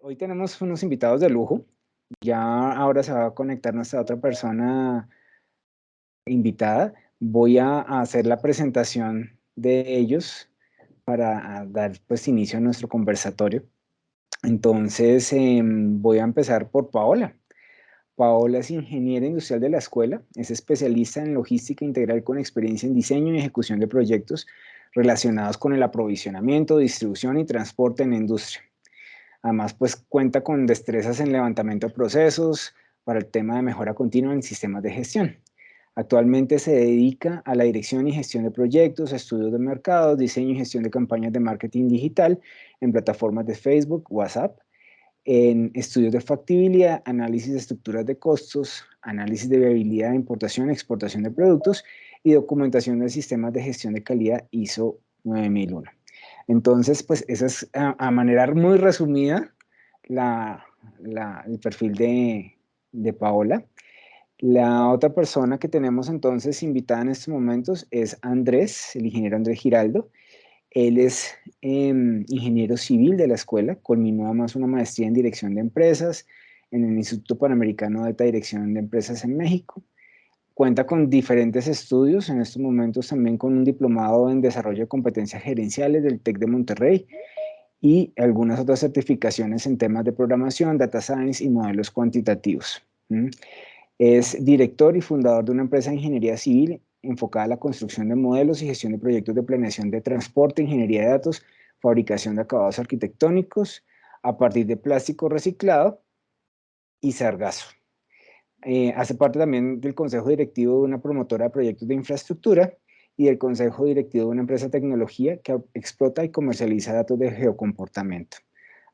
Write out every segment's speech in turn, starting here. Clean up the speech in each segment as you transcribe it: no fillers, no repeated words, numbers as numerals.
Hoy tenemos unos invitados de lujo. Ya ahora se va a conectar nuestra otra persona invitada. Voy a hacer la presentación de ellos para dar pues inicio a nuestro conversatorio. Entonces voy a empezar por Paola. Paola es ingeniera industrial de la escuela, es especialista en logística integral con experiencia en diseño y ejecución de proyectos relacionados con el aprovisionamiento, distribución y transporte en la industria. Además, pues cuenta con destrezas en levantamiento de procesos para el tema de mejora continua en sistemas de gestión. Actualmente se dedica a la dirección y gestión de proyectos, estudios de mercados, diseño y gestión de campañas de marketing digital en plataformas de Facebook, WhatsApp, en estudios de factibilidad, análisis de estructuras de costos, análisis de viabilidad de importación y exportación de productos y documentación de sistemas de gestión de calidad ISO 9001. Entonces, pues esa es a manera muy resumida el perfil de Paola. La otra persona que tenemos entonces invitada en estos momentos es Andrés, el ingeniero Andrés Giraldo. Él es ingeniero civil de la escuela, culminó además una maestría en dirección de empresas en el Instituto Panamericano de Alta Dirección de Empresas en México. Cuenta con diferentes estudios, en estos momentos también con un diplomado en desarrollo de competencias gerenciales del TEC de Monterrey y algunas otras certificaciones en temas de programación, data science y modelos cuantitativos. Es director y fundador de una empresa de ingeniería civil enfocada a la construcción de modelos y gestión de proyectos de planeación de transporte, ingeniería de datos, fabricación de acabados arquitectónicos a partir de plástico reciclado y sargazo. Hace parte también del consejo directivo de una promotora de proyectos de infraestructura y del consejo directivo de una empresa de tecnología que explota y comercializa datos de geocomportamiento.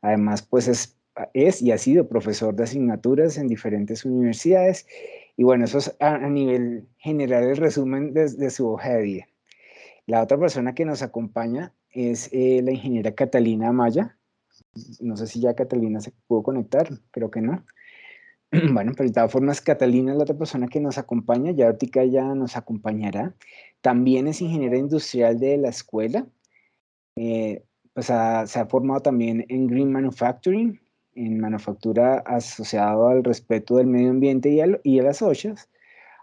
Además, pues es y ha sido profesor de asignaturas en diferentes universidades. Y bueno, eso es a nivel general el resumen de su hoja de vida. La otra persona que nos acompaña es la ingeniera Catalina Amaya. No sé si ya Catalina se pudo conectar, creo que no. Bueno, pero de todas formas, Catalina es la otra persona que nos acompaña, ya ahorita ya nos acompañará. También es ingeniera industrial de la escuela, pues se ha formado también en Green Manufacturing, en manufactura asociado al respeto del medio ambiente y a las OSHAs.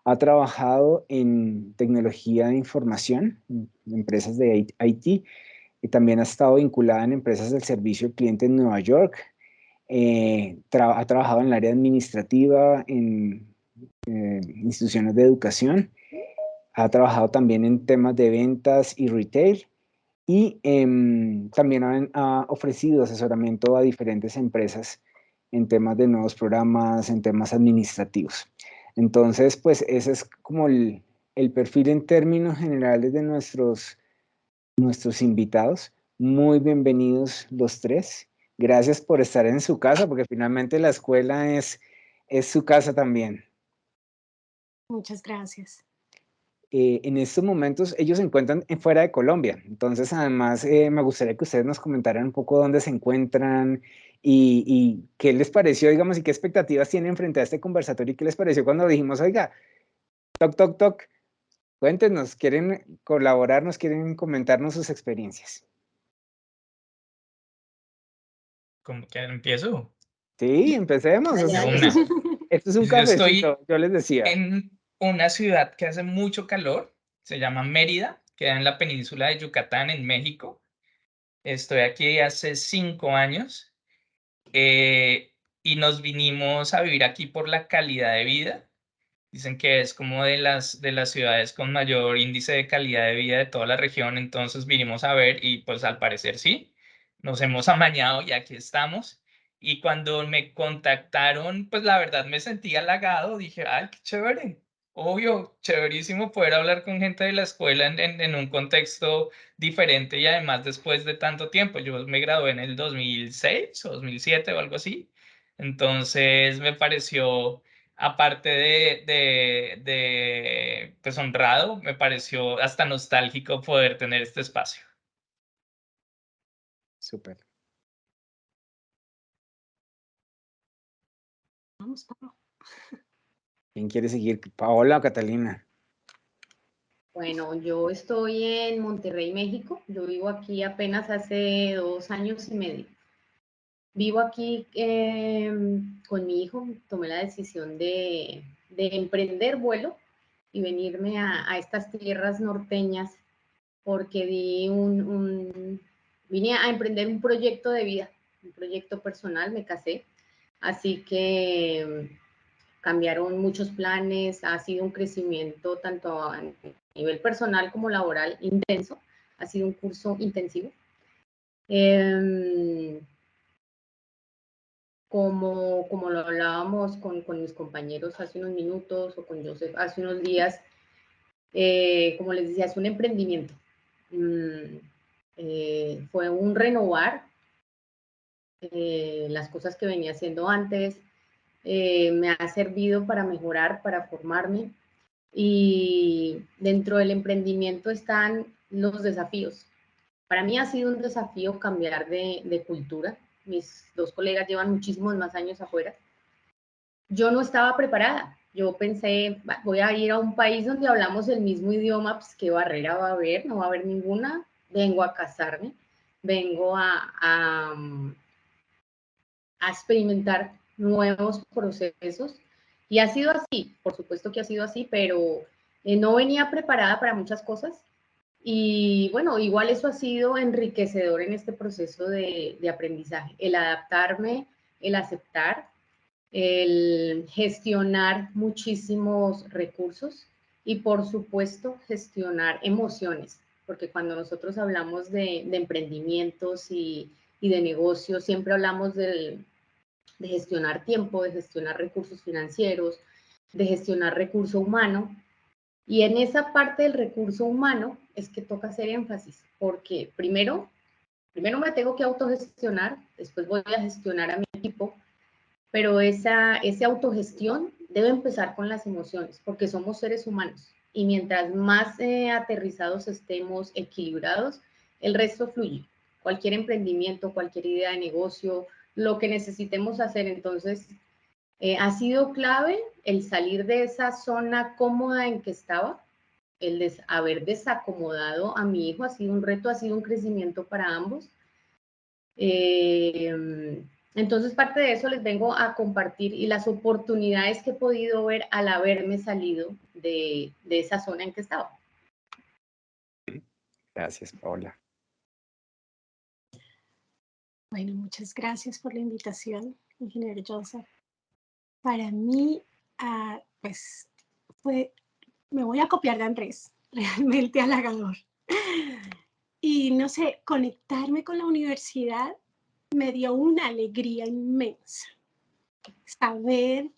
Ha trabajado en tecnología de información, en empresas de IT, y también ha estado vinculada en empresas del servicio al cliente en Nueva York. Ha trabajado en el área administrativa, en instituciones de educación, ha trabajado también en temas de ventas y retail y también ha ofrecido asesoramiento a diferentes empresas en temas de nuevos programas, en temas administrativos. Entonces, pues ese es como el perfil en términos generales de nuestros invitados. Muy bienvenidos los tres. Gracias por estar en su casa, porque finalmente la escuela es su casa también. Muchas gracias. En estos momentos ellos se encuentran fuera de Colombia, entonces además me gustaría que ustedes nos comentaran un poco dónde se encuentran y qué les pareció, digamos, y qué expectativas tienen frente a este conversatorio y qué les pareció cuando dijimos, oiga, toc, toc, toc, cuéntenos, ¿quieren colaborarnos, quieren comentarnos sus experiencias? ¿Cómo que empiezo? Sí, empecemos. O De sea, una. esto es un Yo cafecito, estoy yo les decía. en una ciudad que hace mucho calor, se llama Mérida, queda en la península de Yucatán, en México. Estoy aquí hace 5 años y nos vinimos a vivir aquí por la calidad de vida. Dicen que es como de las ciudades con mayor índice de calidad de vida de toda la región, entonces vinimos a ver y pues al parecer sí, nos hemos amañado y aquí estamos. Y cuando me contactaron, pues la verdad me sentí halagado, dije, ay, qué chévere, obvio, chéverísimo poder hablar con gente de la escuela en un contexto diferente y además después de tanto tiempo. Yo me gradué en el 2006 o 2007 o algo así, entonces me pareció aparte pues honrado, me pareció hasta nostálgico poder tener este espacio. Súper. Vamos, Pablo. ¿Quién quiere seguir? ¿Paola o Catalina? Bueno, yo estoy en Monterrey, México. Yo vivo aquí apenas hace 2 años y medio. Vivo aquí con mi hijo, tomé la decisión de emprender vuelo y venirme a estas tierras norteñas porque vine a emprender un proyecto de vida, un proyecto personal, me casé, así que cambiaron muchos planes, ha sido un crecimiento tanto a nivel personal como laboral intenso, ha sido un curso intensivo. Como lo hablábamos con mis compañeros hace unos minutos o con Joseph hace unos días, como les decía, es un emprendimiento. Fue un renovar las cosas que venía haciendo antes, me ha servido para mejorar, para formarme, y dentro del emprendimiento están los desafíos. Para mí ha sido un desafío cambiar de cultura. Mis dos colegas llevan muchísimos más años afuera. Yo no estaba preparada. Yo pensé, voy a ir a un país donde hablamos el mismo idioma, pues qué barrera va a haber, no va a haber ninguna. Vengo a casarme, vengo a experimentar nuevos procesos. Y ha sido así, por supuesto que ha sido así, pero no venía preparada para muchas cosas. Y bueno, igual eso ha sido enriquecedor en este proceso de aprendizaje, el adaptarme, el aceptar, el gestionar muchísimos recursos y por supuesto gestionar emociones, porque cuando nosotros hablamos de emprendimientos y de negocios, siempre hablamos de gestionar tiempo, de gestionar recursos financieros, de gestionar recurso humano. Y en esa parte del recurso humano es que toca hacer énfasis, porque primero me tengo que autogestionar, después voy a gestionar a mi equipo, pero esa autogestión debe empezar con las emociones, porque somos seres humanos. Y mientras más aterrizados estemos, equilibrados, el resto fluye. Cualquier emprendimiento, cualquier idea de negocio, lo que necesitemos hacer. Entonces, ha sido clave el salir de esa zona cómoda en que estaba, el haber desacomodado a mi hijo ha sido un reto, ha sido un crecimiento para ambos. Entonces, parte de eso les vengo a compartir y las oportunidades que he podido ver al haberme salido de esa zona en que estaba. Gracias, Paola. Bueno, muchas gracias por la invitación, ingeniero Joseph. Para mí, pues, me voy a copiar de Andrés, realmente halagador. Y no sé, conectarme con la universidad me dio una alegría inmensa. Saber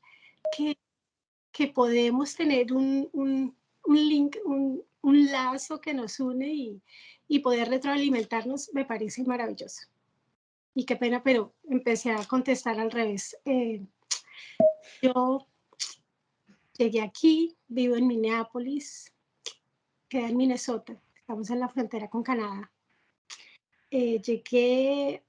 que podemos tener un link, un lazo que nos une y poder retroalimentarnos me parece maravilloso. Y qué pena, pero empecé a contestar al revés. Yo llegué aquí, vivo en Minneapolis, queda en Minnesota, estamos en la frontera con Canadá. Llegué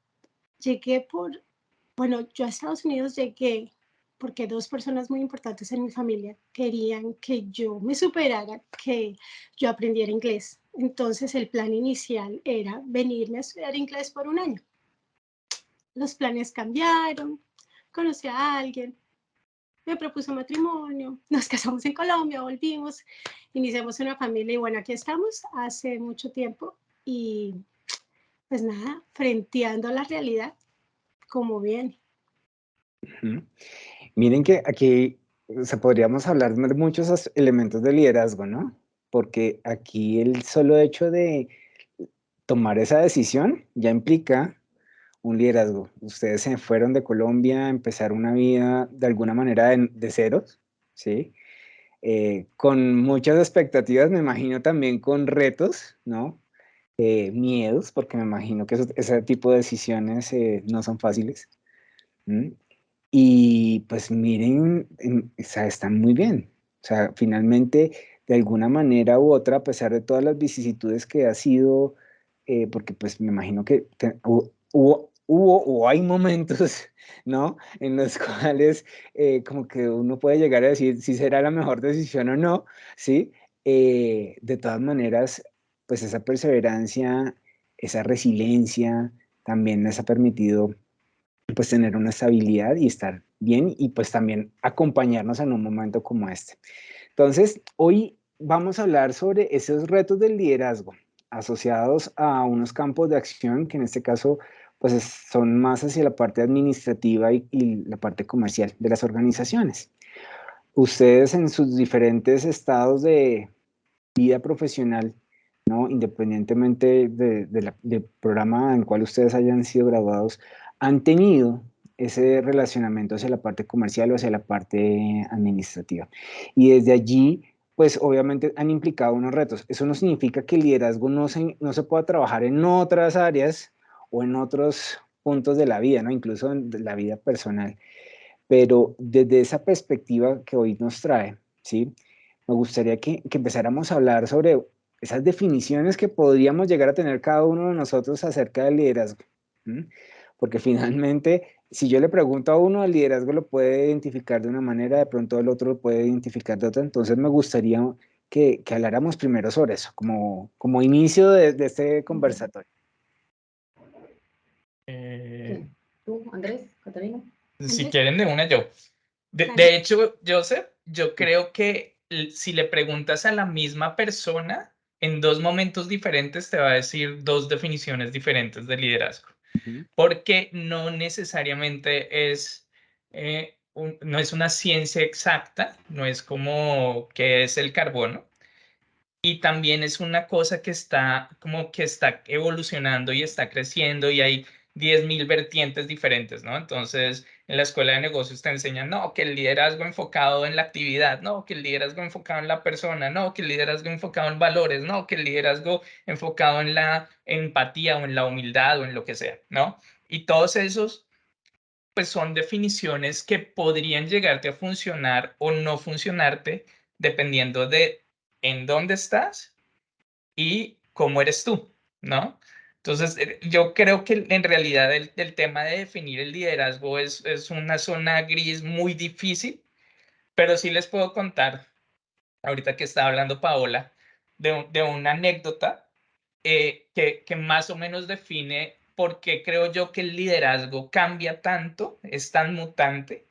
bueno, yo a Estados Unidos llegué porque dos personas muy importantes en mi familia querían que yo me superara, que yo aprendiera inglés. Entonces el plan inicial era venirme a estudiar inglés por un año. Los planes cambiaron, conocí a alguien, me propuso matrimonio, nos casamos en Colombia, volvimos, iniciamos una familia y bueno, aquí estamos hace mucho tiempo y pues nada, frenteando la realidad como viene. Miren que aquí podríamos hablar de muchos elementos de liderazgo, ¿no? Porque aquí el solo hecho de tomar esa decisión ya implica un liderazgo. Ustedes se fueron de Colombia a empezar una vida de alguna manera de ceros, ¿sí? Con muchas expectativas, me imagino también con retos, ¿no? Miedos, porque me imagino que ese tipo de decisiones no son fáciles. Y pues miren, o sea, están muy bien. O sea, finalmente, de alguna manera u otra, a pesar de todas las vicisitudes que ha sido, porque pues me imagino que hubo o hay momentos, ¿no? En los cuales como que uno puede llegar a decir si será la mejor decisión o no, ¿sí? De todas maneras, pues esa perseverancia, esa resiliencia también les ha permitido pues tener una estabilidad y estar bien y pues también acompañarnos en un momento como este. Entonces, hoy vamos a hablar sobre esos retos del liderazgo asociados a unos campos de acción que en este caso pues son más hacia la parte administrativa y la parte comercial de las organizaciones. Ustedes en sus diferentes estados de vida profesional, ¿no? Independientemente del programa en el cual ustedes hayan sido graduados, han tenido ese relacionamiento hacia la parte comercial o hacia la parte administrativa. Y desde allí, pues obviamente han implicado unos retos. Eso no significa que el liderazgo no se pueda trabajar en otras áreas o en otros puntos de la vida, ¿no? Incluso en la vida personal. Pero desde esa perspectiva que hoy nos trae, ¿sí? Me gustaría que empezáramos a hablar sobre esas definiciones que podríamos llegar a tener cada uno de nosotros acerca del liderazgo. ¿Mm? Porque finalmente, si yo le pregunto a uno, el liderazgo lo puede identificar de una manera, de pronto el otro lo puede identificar de otra. Entonces me gustaría que habláramos primero sobre eso, como inicio de este conversatorio. ¿Tú, Andrés, Catalina? Si quieren de una yo. Dale. De hecho, Joseph, yo creo que si le preguntas a la misma persona, en dos momentos diferentes te va a decir dos definiciones diferentes de liderazgo. Ujú. Porque no necesariamente es, no es una ciencia exacta, no es como qué es el carbono. Y también es una cosa que está como que está evolucionando y está creciendo y hay 10.000 vertientes diferentes, ¿no? Entonces, en la escuela de negocios te enseñan, no, que el liderazgo enfocado en la actividad, no, que el liderazgo enfocado en la persona, no, que el liderazgo enfocado en valores, no, que el liderazgo enfocado en la empatía o en la humildad o en lo que sea, ¿no? Y todos esos, pues son definiciones que podrían llegarte a funcionar o no funcionarte dependiendo de en dónde estás y cómo eres tú, ¿no? Entonces, yo creo que en realidad el tema de definir el liderazgo es una zona gris muy difícil, pero sí les puedo contar, ahorita que estaba hablando Paola, de una anécdota que más o menos define por qué creo yo que el liderazgo cambia tanto, es tan mutante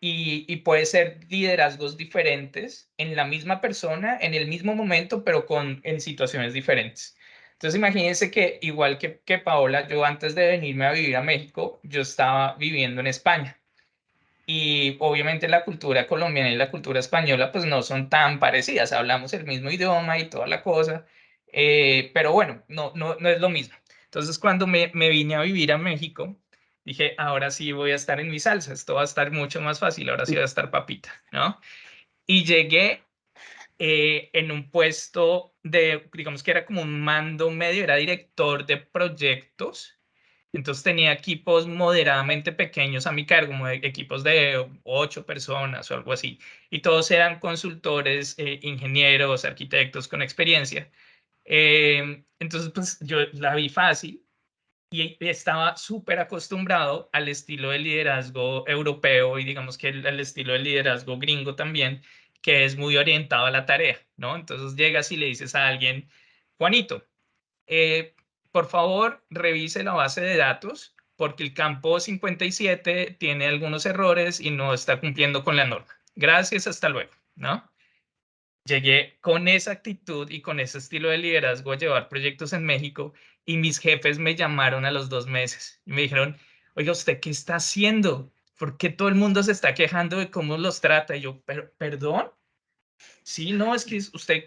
y puede ser liderazgos diferentes en la misma persona, en el mismo momento, pero en situaciones diferentes. Entonces imagínense que igual que Paola, yo antes de venirme a vivir a México, yo estaba viviendo en España. Y obviamente la cultura colombiana y la cultura española pues no son tan parecidas, hablamos el mismo idioma y toda la cosa, pero bueno, no es lo mismo. Entonces cuando me vine a vivir a México, dije, ahora sí voy a estar en mi salsa, esto va a estar mucho más fácil, ahora sí va a estar papita, ¿no? Y llegué en un puesto digamos que era como un mando medio, era director de proyectos. Entonces tenía equipos moderadamente pequeños a mi cargo, como equipos de 8 personas o algo así. Y todos eran consultores, ingenieros, arquitectos con experiencia. Entonces, pues yo la vi fácil y estaba súper acostumbrado al estilo de liderazgo europeo y digamos que al estilo de liderazgo gringo también, que es muy orientado a la tarea, ¿no? Entonces llegas y le dices a alguien, Juanito, por favor, revise la base de datos porque el campo 57 tiene algunos errores y no está cumpliendo con la norma. Gracias, hasta luego, ¿no? Llegué con esa actitud y con ese estilo de liderazgo a llevar proyectos en México y mis jefes me llamaron a los 2 meses y me dijeron, oiga, ¿usted qué está haciendo? ¿Por qué todo el mundo se está quejando de cómo los trata? Y yo, ¿perdón? Sí, no, es que usted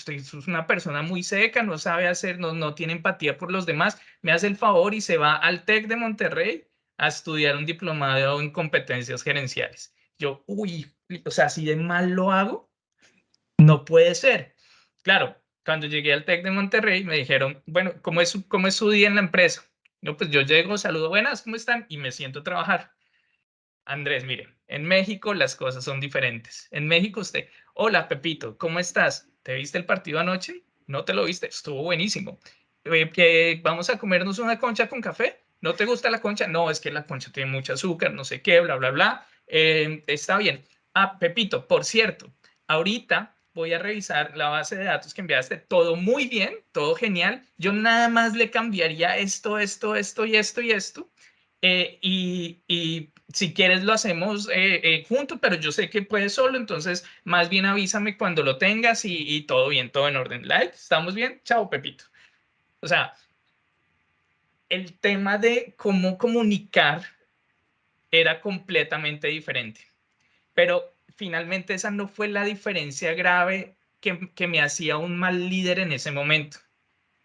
es una persona muy seca, no sabe hacer, no tiene empatía por los demás. Me hace el favor y se va al TEC de Monterrey a estudiar un diplomado en competencias gerenciales. Yo, uy, o sea, si de mal lo hago, no puede ser. Claro, cuando llegué al TEC de Monterrey me dijeron, bueno, ¿cómo es su día en la empresa? No, pues yo llego, saludo, buenas, ¿cómo están? Y me siento a trabajar. Andrés, mire, en México las cosas son diferentes. En México usted, hola Pepito, ¿cómo estás? ¿Te viste el partido anoche? ¿No te lo viste? Estuvo buenísimo. ¿Que vamos a comernos una concha con café? ¿No te gusta la concha? No, es que la concha tiene mucho azúcar, no sé qué, bla, bla, bla. Está bien. Ah, Pepito, por cierto, ahorita voy a revisar la base de datos que enviaste. Todo muy bien, todo genial. Yo nada más le cambiaría esto y esto y esto y si quieres lo hacemos juntos, pero yo sé que puedes solo, entonces más bien avísame cuando lo tengas y todo bien, todo en orden. Like, ¿estamos bien? Chao, Pepito. O sea, el tema de cómo comunicar era completamente diferente, pero finalmente esa no fue la diferencia grave que me hacía un mal líder en ese momento.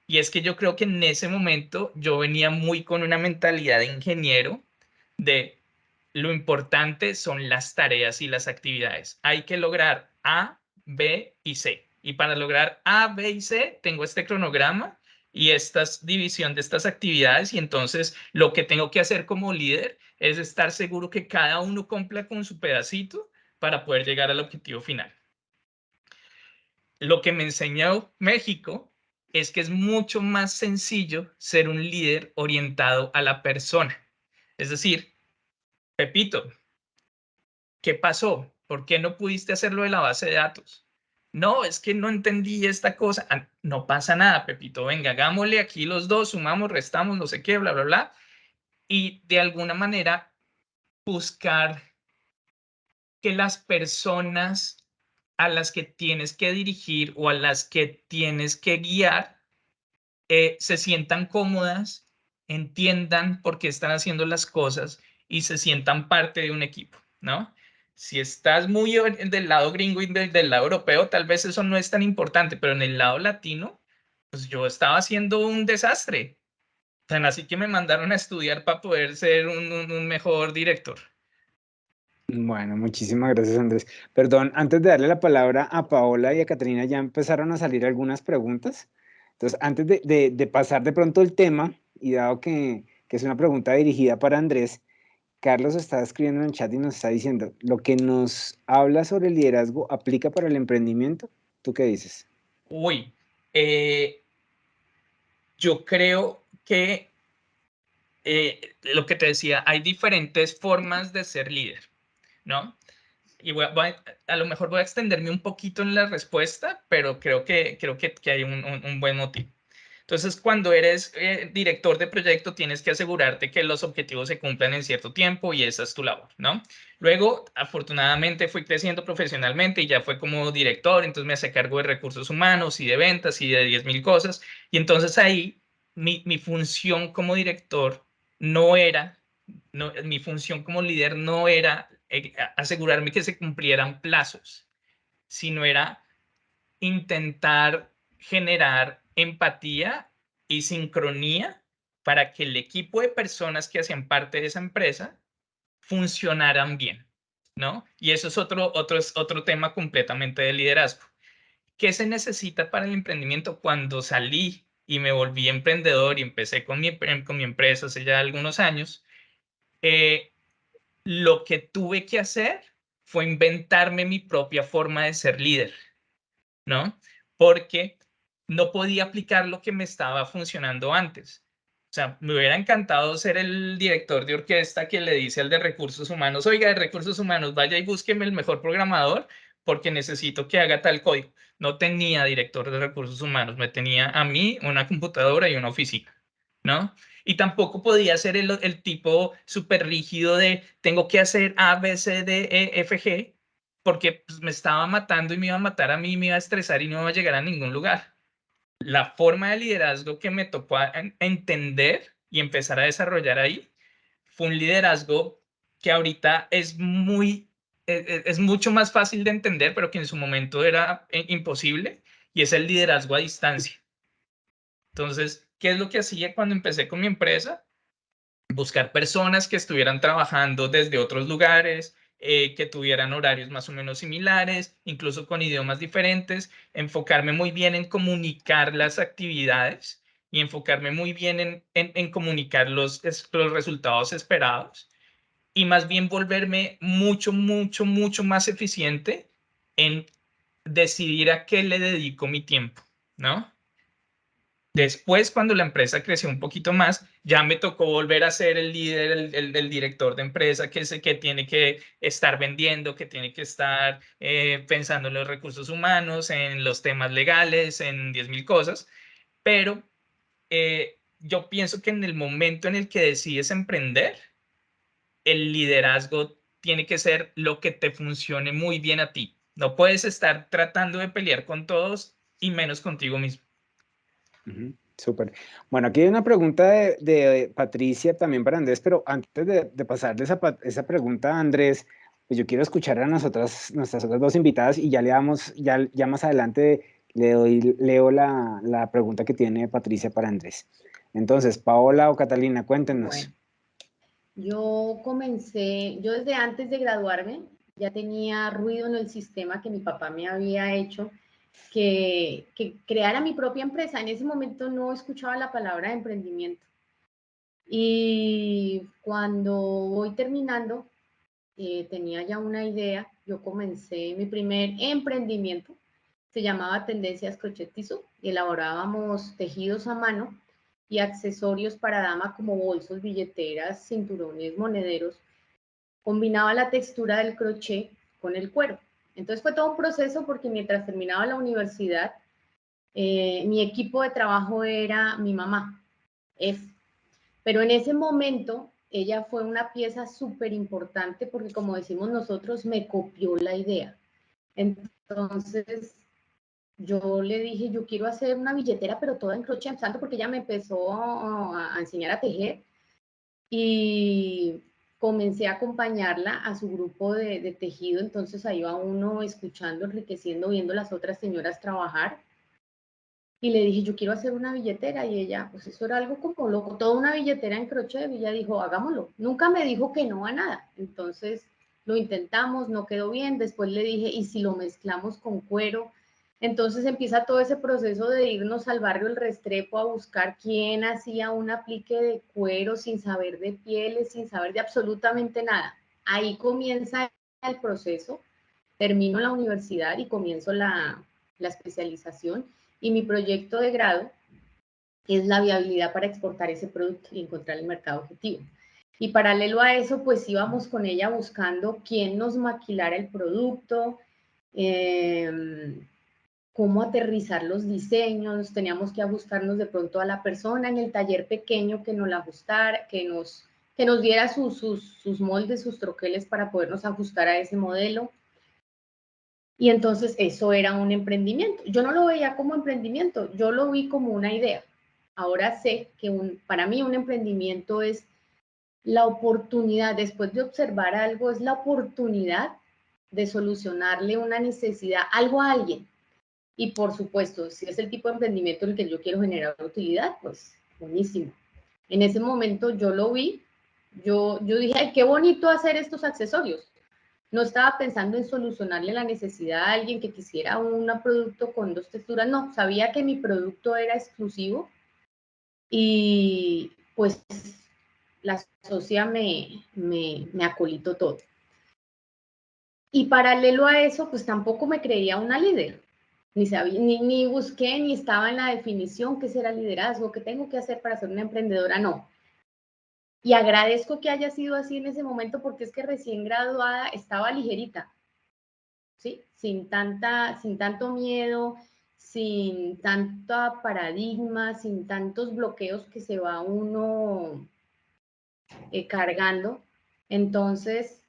Y es que yo creo que en ese momento yo venía muy con una mentalidad de ingeniero, de lo importante son las tareas y las actividades. Hay que lograr A, B y C. Y para lograr A, B y C, tengo este cronograma y esta división de estas actividades. Y entonces lo que tengo que hacer como líder es estar seguro que cada uno cumpla con su pedacito para poder llegar al objetivo final. Lo que me enseñó México es que es mucho más sencillo ser un líder orientado a la persona. Es decir, Pepito, ¿qué pasó? ¿Por qué no pudiste hacerlo de la base de datos? No, es que no entendí esta cosa. Ah, no pasa nada, Pepito. Venga, hagámosle aquí los dos, sumamos, restamos, no sé qué, bla, bla, bla. Y de alguna manera buscar que las personas a las que tienes que dirigir o a las que tienes que guiar se sientan cómodas, entiendan por qué están haciendo las cosas y se sientan parte de un equipo, ¿no? Si estás muy del lado gringo y del lado europeo, tal vez eso no es tan importante, pero en el lado latino, pues yo estaba haciendo un desastre. Tan así que me mandaron a estudiar para poder ser un mejor director. Bueno, muchísimas gracias, Andrés. Perdón, antes de darle la palabra a Paola y a Caterina, ya empezaron a salir algunas preguntas. Entonces, antes de pasar de pronto el tema, y dado que es una pregunta dirigida para Andrés, Carlos está escribiendo en el chat y nos está diciendo, ¿lo que nos habla sobre el liderazgo aplica para el emprendimiento? ¿Tú qué dices? Uy, yo creo que lo que te decía, hay diferentes formas de ser líder, ¿no? Y a lo mejor voy a extenderme un poquito en la respuesta, pero creo que hay un buen motivo. Entonces, cuando eres director de proyecto, tienes que asegurarte que los objetivos se cumplan en cierto tiempo y esa es tu labor, ¿no? Luego, afortunadamente, fui creciendo profesionalmente y ya fue como director, entonces me hacía cargo de recursos humanos y de ventas y de 10.000 cosas. Y entonces ahí mi función como director no era, mi función como líder no era asegurarme que se cumplieran plazos, sino era intentar generar empatía y sincronía para que el equipo de personas que hacían parte de esa empresa funcionaran bien, ¿no? Y eso es otro tema completamente de liderazgo. ¿Qué se necesita para el emprendimiento? Cuando salí y me volví emprendedor y empecé con mi empresa hace ya algunos años, lo que tuve que hacer fue inventarme mi propia forma de ser líder, ¿no? Porque no podía aplicar lo que me estaba funcionando antes. O sea, me hubiera encantado ser el director de orquesta que le dice al de recursos humanos, oiga, de recursos humanos, vaya y búsqueme el mejor programador porque necesito que haga tal código. No tenía director de recursos humanos, me tenía a mí, una computadora y una oficina, ¿no? Y tampoco podía ser el tipo súper rígido de tengo que hacer A, B, C, D, E, F, G, porque pues, me estaba matando y me iba a matar a mí, me iba a estresar y no iba a llegar a ningún lugar. La forma de liderazgo que me tocó entender y empezar a desarrollar ahí fue un liderazgo que ahorita es mucho más fácil de entender, pero que en su momento era imposible, y es el liderazgo a distancia. Entonces, ¿qué es lo que hacía cuando empecé con mi empresa? Buscar personas que estuvieran trabajando desde otros lugares, que tuvieran horarios más o menos similares, incluso con idiomas diferentes, enfocarme muy bien en comunicar las actividades y enfocarme muy bien en comunicar los resultados esperados y más bien volverme mucho más eficiente en decidir a qué le dedico mi tiempo, ¿no? Después, cuando la empresa creció un poquito más, ya me tocó volver a ser el líder, el director de empresa que tiene que estar vendiendo, que tiene que estar pensando en los recursos humanos, en los temas legales, en 10.000 cosas. Pero yo pienso que en el momento en el que decides emprender, el liderazgo tiene que ser lo que te funcione muy bien a ti. No puedes estar tratando de pelear con todos y menos contigo mismo. Súper. Bueno, aquí hay una pregunta de Patricia también para Andrés, pero antes de pasarle esa pregunta a Andrés, pues yo quiero escuchar a nuestras otras dos invitadas y ya le damos, ya más adelante leo la pregunta que tiene Patricia para Andrés. Entonces, Paola o Catalina, cuéntenos. Bueno, yo desde antes de graduarme ya tenía ruido en el sistema que mi papá me había hecho, que creara mi propia empresa. En ese momento no escuchaba la palabra de emprendimiento. Y cuando voy terminando, tenía ya una idea. Yo comencé mi primer emprendimiento. Se llamaba Tendencias Crochet Tissue y elaborábamos tejidos a mano y accesorios para dama como bolsos, billeteras, cinturones, monederos. Combinaba la textura del crochet con el cuero. Entonces fue todo un proceso porque mientras terminaba la universidad, mi equipo de trabajo era mi mamá, pero en ese momento ella fue una pieza súper importante porque, como decimos nosotros, me copió la idea. Entonces yo le dije, yo quiero hacer una billetera, pero toda en crochet, empezando porque ella me empezó a enseñar a tejer y comencé a acompañarla a su grupo de tejido. Entonces ahí va uno escuchando, enriqueciendo, viendo las otras señoras trabajar. Y le dije, yo quiero hacer una billetera, y ella, pues eso era algo como loco, toda una billetera en crochet, y ella dijo, hagámoslo. Nunca me dijo que no a nada. Entonces lo intentamos, no quedó bien. Después le dije, ¿y si lo mezclamos con cuero? Entonces empieza todo ese proceso de irnos al barrio El Restrepo a buscar quién hacía un aplique de cuero sin saber de pieles, sin saber de absolutamente nada. Ahí comienza el proceso, termino la universidad y comienzo la especialización, y mi proyecto de grado es la viabilidad para exportar ese producto y encontrar el mercado objetivo. Y paralelo a eso, pues íbamos con ella buscando quién nos maquilara el producto, cómo aterrizar los diseños. Teníamos que ajustarnos de pronto a la persona en el taller pequeño que nos la ajustara, que nos diera sus moldes, sus troqueles para podernos ajustar a ese modelo. Y entonces eso era un emprendimiento. Yo no lo veía como emprendimiento, yo lo vi como una idea. Ahora sé que para mí un emprendimiento es la oportunidad, después de observar algo, es la oportunidad de solucionarle una necesidad, algo a alguien. Y por supuesto, si es el tipo de emprendimiento en el que yo quiero generar utilidad, pues buenísimo. En ese momento yo lo vi, yo dije, ay, qué bonito hacer estos accesorios. No estaba pensando en solucionarle la necesidad a alguien que quisiera un producto con dos texturas, no, sabía que mi producto era exclusivo y pues la socia me acolitó todo. Y paralelo a eso, pues tampoco me creía una líder, ni sabía, ni busqué, ni estaba en la definición qué será liderazgo, qué tengo que hacer para ser una emprendedora, no. Y agradezco que haya sido así en ese momento porque es que recién graduada estaba ligerita. ¿Sí? Sin tanto miedo, sin tanta paradigma, sin tantos bloqueos que se va uno cargando. Entonces,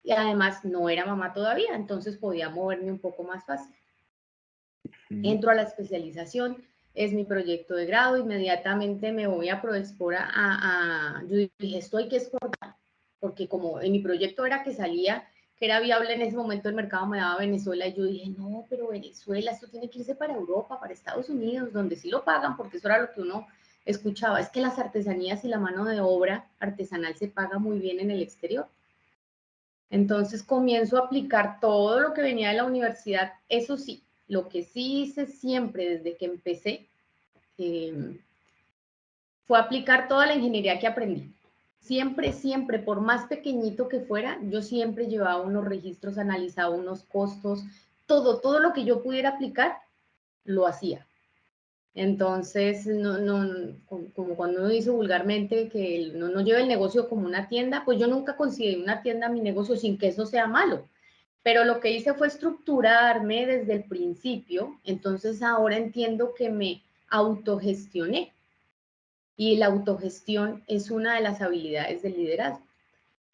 y además no era mamá todavía, entonces podía moverme un poco más fácil. Entro a la especialización, es mi proyecto de grado, inmediatamente me voy a ProExport yo dije, esto hay que exportar, porque como en mi proyecto era que salía, que era viable en ese momento, el mercado me daba Venezuela, y yo dije, no, pero Venezuela, esto tiene que irse para Europa, para Estados Unidos, donde sí lo pagan, porque eso era lo que uno escuchaba, es que las artesanías y la mano de obra artesanal se paga muy bien en el exterior. Entonces comienzo a aplicar todo lo que venía de la universidad. Eso sí, lo que sí hice siempre desde que empecé fue aplicar toda la ingeniería que aprendí. Siempre, siempre, por más pequeñito que fuera, yo siempre llevaba unos registros, analizaba unos costos, todo lo que yo pudiera aplicar, lo hacía. Entonces, como cuando uno dice vulgarmente que no lleva el negocio como una tienda, pues yo nunca consideré una tienda mi negocio sin que eso sea malo. Pero lo que hice fue estructurarme desde el principio, entonces ahora entiendo que me autogestioné. y la autogestión es una de las habilidades del liderazgo.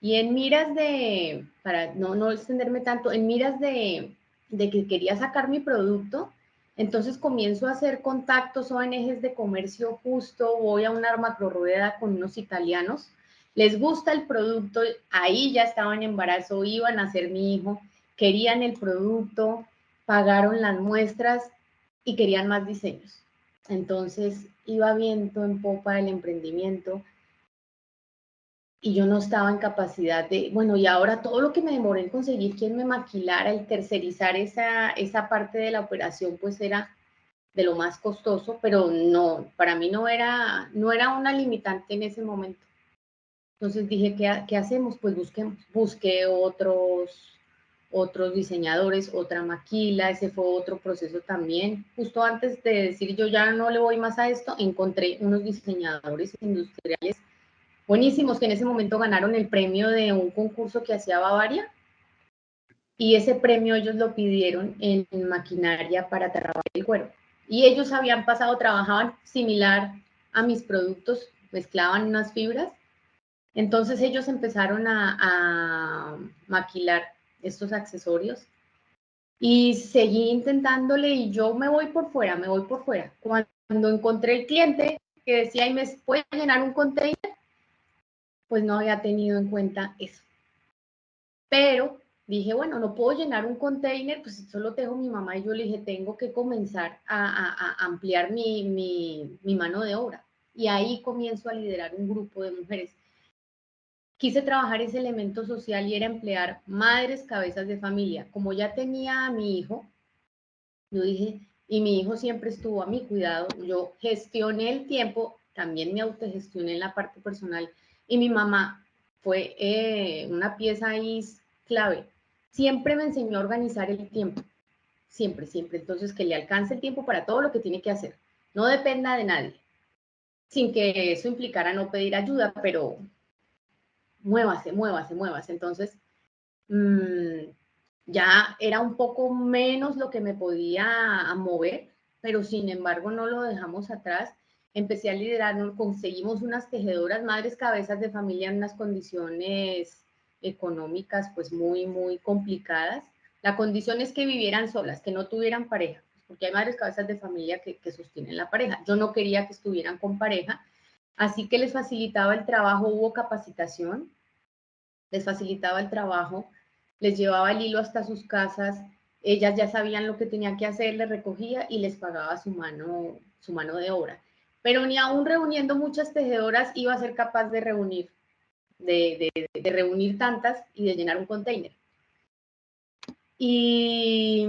Y en miras de, para no extenderme tanto, en miras de que quería sacar mi producto, entonces comienzo a hacer contactos, ONGs de comercio justo, voy a una macrorueda con unos italianos, les gusta el producto, ahí ya estaban en embarazo, iban a ser mi hijo, querían el producto, pagaron las muestras y querían más diseños. Entonces iba viento en popa del emprendimiento y yo no estaba en capacidad de, bueno, y ahora todo lo que me demoré en conseguir quien me maquilara, el tercerizar esa parte de la operación, pues era de lo más costoso, pero no, para mí no era una limitante en ese momento. Entonces dije, ¿qué hacemos? Pues busqué otros diseñadores, otra maquila, ese fue otro proceso también. Justo antes de decir yo ya no le voy más a esto, encontré unos diseñadores industriales buenísimos que en ese momento ganaron el premio de un concurso que hacía Bavaria y ese premio ellos lo pidieron en maquinaria para trabajar el cuero. Y ellos habían pasado, trabajaban similar a mis productos, mezclaban unas fibras. Entonces ellos empezaron a maquilar estos accesorios y seguí intentándole y yo me voy por fuera. Cuando encontré el cliente que decía, ¿y me puede llenar un container? Pues no había tenido en cuenta eso. Pero dije, bueno, no puedo llenar un container, pues solo tengo mi mamá y yo le dije, tengo que comenzar a ampliar mi mano de obra. Y ahí comienzo a liderar un grupo de mujeres. Quise trabajar ese elemento social y era emplear madres cabezas de familia. Como ya tenía a mi hijo, yo dije, y mi hijo siempre estuvo a mi cuidado, yo gestioné el tiempo, también me autogestioné en la parte personal y mi mamá fue una pieza ahí clave. Siempre me enseñó a organizar el tiempo, siempre. Entonces, que le alcance el tiempo para todo lo que tiene que hacer. No dependa de nadie, sin que eso implicara no pedir ayuda, pero muévase. Entonces, ya era un poco menos lo que me podía mover, pero sin embargo no lo dejamos atrás. Empecé a liderar, conseguimos unas tejedoras, madres cabezas de familia en unas condiciones económicas pues muy complicadas. La condición es que vivieran solas, que no tuvieran pareja, porque hay madres cabezas de familia que sostienen la pareja. Yo no quería que estuvieran con pareja, así que les facilitaba el trabajo, hubo capacitación, les facilitaba el trabajo, les llevaba el hilo hasta sus casas, ellas ya sabían lo que tenía que hacer, les recogía y les pagaba su mano de obra. Pero ni aún reuniendo muchas tejedoras iba a ser capaz de reunir, de reunir tantas y de llenar un container. Y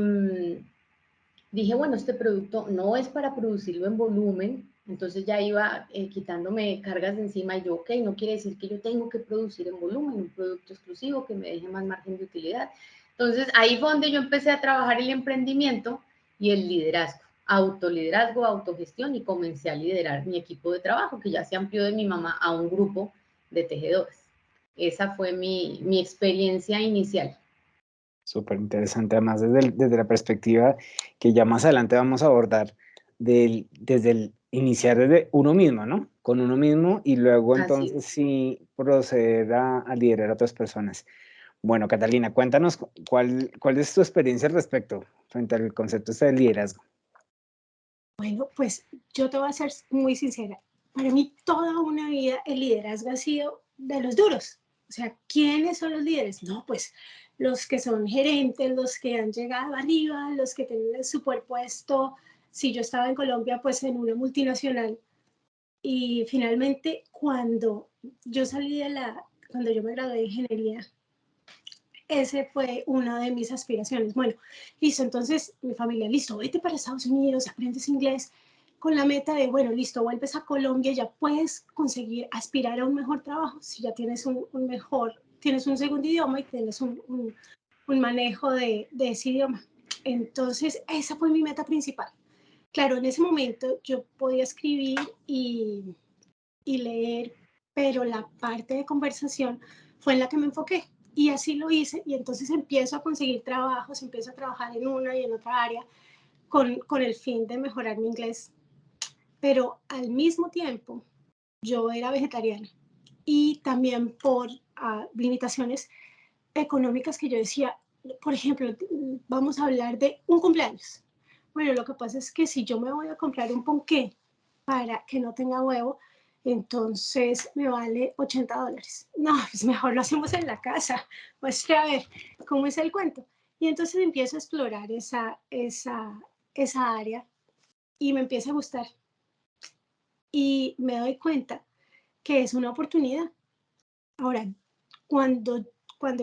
dije, bueno, este producto no es para producirlo en volumen, entonces ya iba quitándome cargas de encima y yo, ok, no quiere decir que yo tengo que producir en volumen, un producto exclusivo que me deje más margen de utilidad. Entonces ahí fue donde yo empecé a trabajar el emprendimiento y el liderazgo, autoliderazgo, autogestión y comencé a liderar mi equipo de trabajo que ya se amplió de mi mamá a un grupo de tejedores. Esa fue mi experiencia inicial. Súper interesante, además desde la perspectiva que ya más adelante vamos a abordar, desde el iniciar desde uno mismo, ¿no? Con uno mismo y luego entonces sí proceder a liderar a otras personas. Bueno, Catalina, cuéntanos cuál es tu experiencia al respecto frente al concepto de liderazgo. Bueno, pues yo te voy a ser muy sincera. Para mí toda una vida el liderazgo ha sido de los duros. O sea, ¿quiénes son los líderes? No, pues los que son gerentes, los que han llegado arriba, los que tienen el superpuesto. Si yo estaba en Colombia, pues en una multinacional. Y finalmente, cuando yo cuando yo me gradué de ingeniería, ese fue una de mis aspiraciones. Bueno, listo, entonces mi familia, listo, vete para Estados Unidos, aprendes inglés, con la meta de, bueno, listo, vuelves a Colombia, ya puedes conseguir aspirar a un mejor trabajo, si ya tienes tienes un segundo idioma y tienes un manejo de ese idioma. Entonces, esa fue mi meta principal. Claro, en ese momento yo podía escribir y leer, pero la parte de conversación fue en la que me enfoqué. Y así lo hice, y entonces empiezo a conseguir trabajos, empiezo a trabajar en una y en otra área con el fin de mejorar mi inglés. Pero al mismo tiempo, yo era vegetariana y también por limitaciones económicas que yo decía, por ejemplo, vamos a hablar de un cumpleaños. Bueno, lo que pasa es que si yo me voy a comprar un ponqué para que no tenga huevo, entonces me vale $80. No, pues mejor lo hacemos en la casa. Pues a ver, ¿cómo es el cuento? Y entonces empiezo a explorar esa área y me empieza a gustar. Y me doy cuenta que es una oportunidad. Ahora, cuando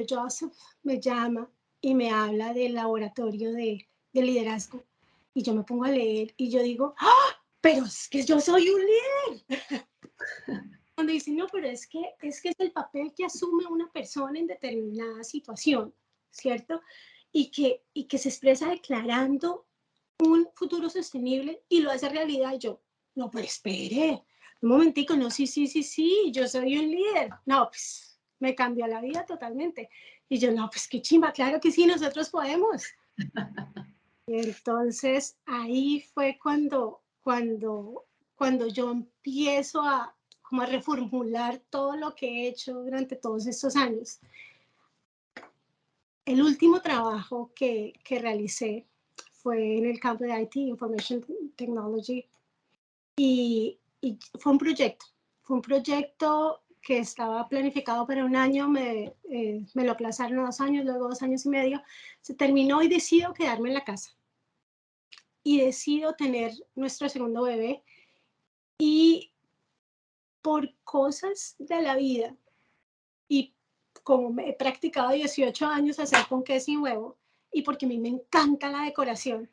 Joseph me llama y me habla del laboratorio de liderazgo, y yo me pongo a leer y yo digo, ¡ah! Pero es que yo soy un líder. Cuando dicen, no, pero es que es el papel que asume una persona en determinada situación, ¿cierto? Y que se expresa declarando un futuro sostenible y lo hace realidad. Yo, no, pero espere, un momentico, no, sí, yo soy un líder. No, pues me cambió la vida totalmente. Y yo, no, pues qué chimba, claro que sí, nosotros podemos. Y entonces ahí fue cuando yo empiezo como a reformular todo lo que he hecho durante todos estos años. El último trabajo que realicé fue en el campo de IT, Information Technology, y fue un proyecto que estaba planificado para un año, me lo aplazaron a 2 años, luego 2 años y medio, se terminó y decido quedarme en la casa. Y decido tener nuestro segundo bebé y por cosas de la vida y como me he practicado 18 años hacer ponqué sin huevo y porque a mí me encanta la decoración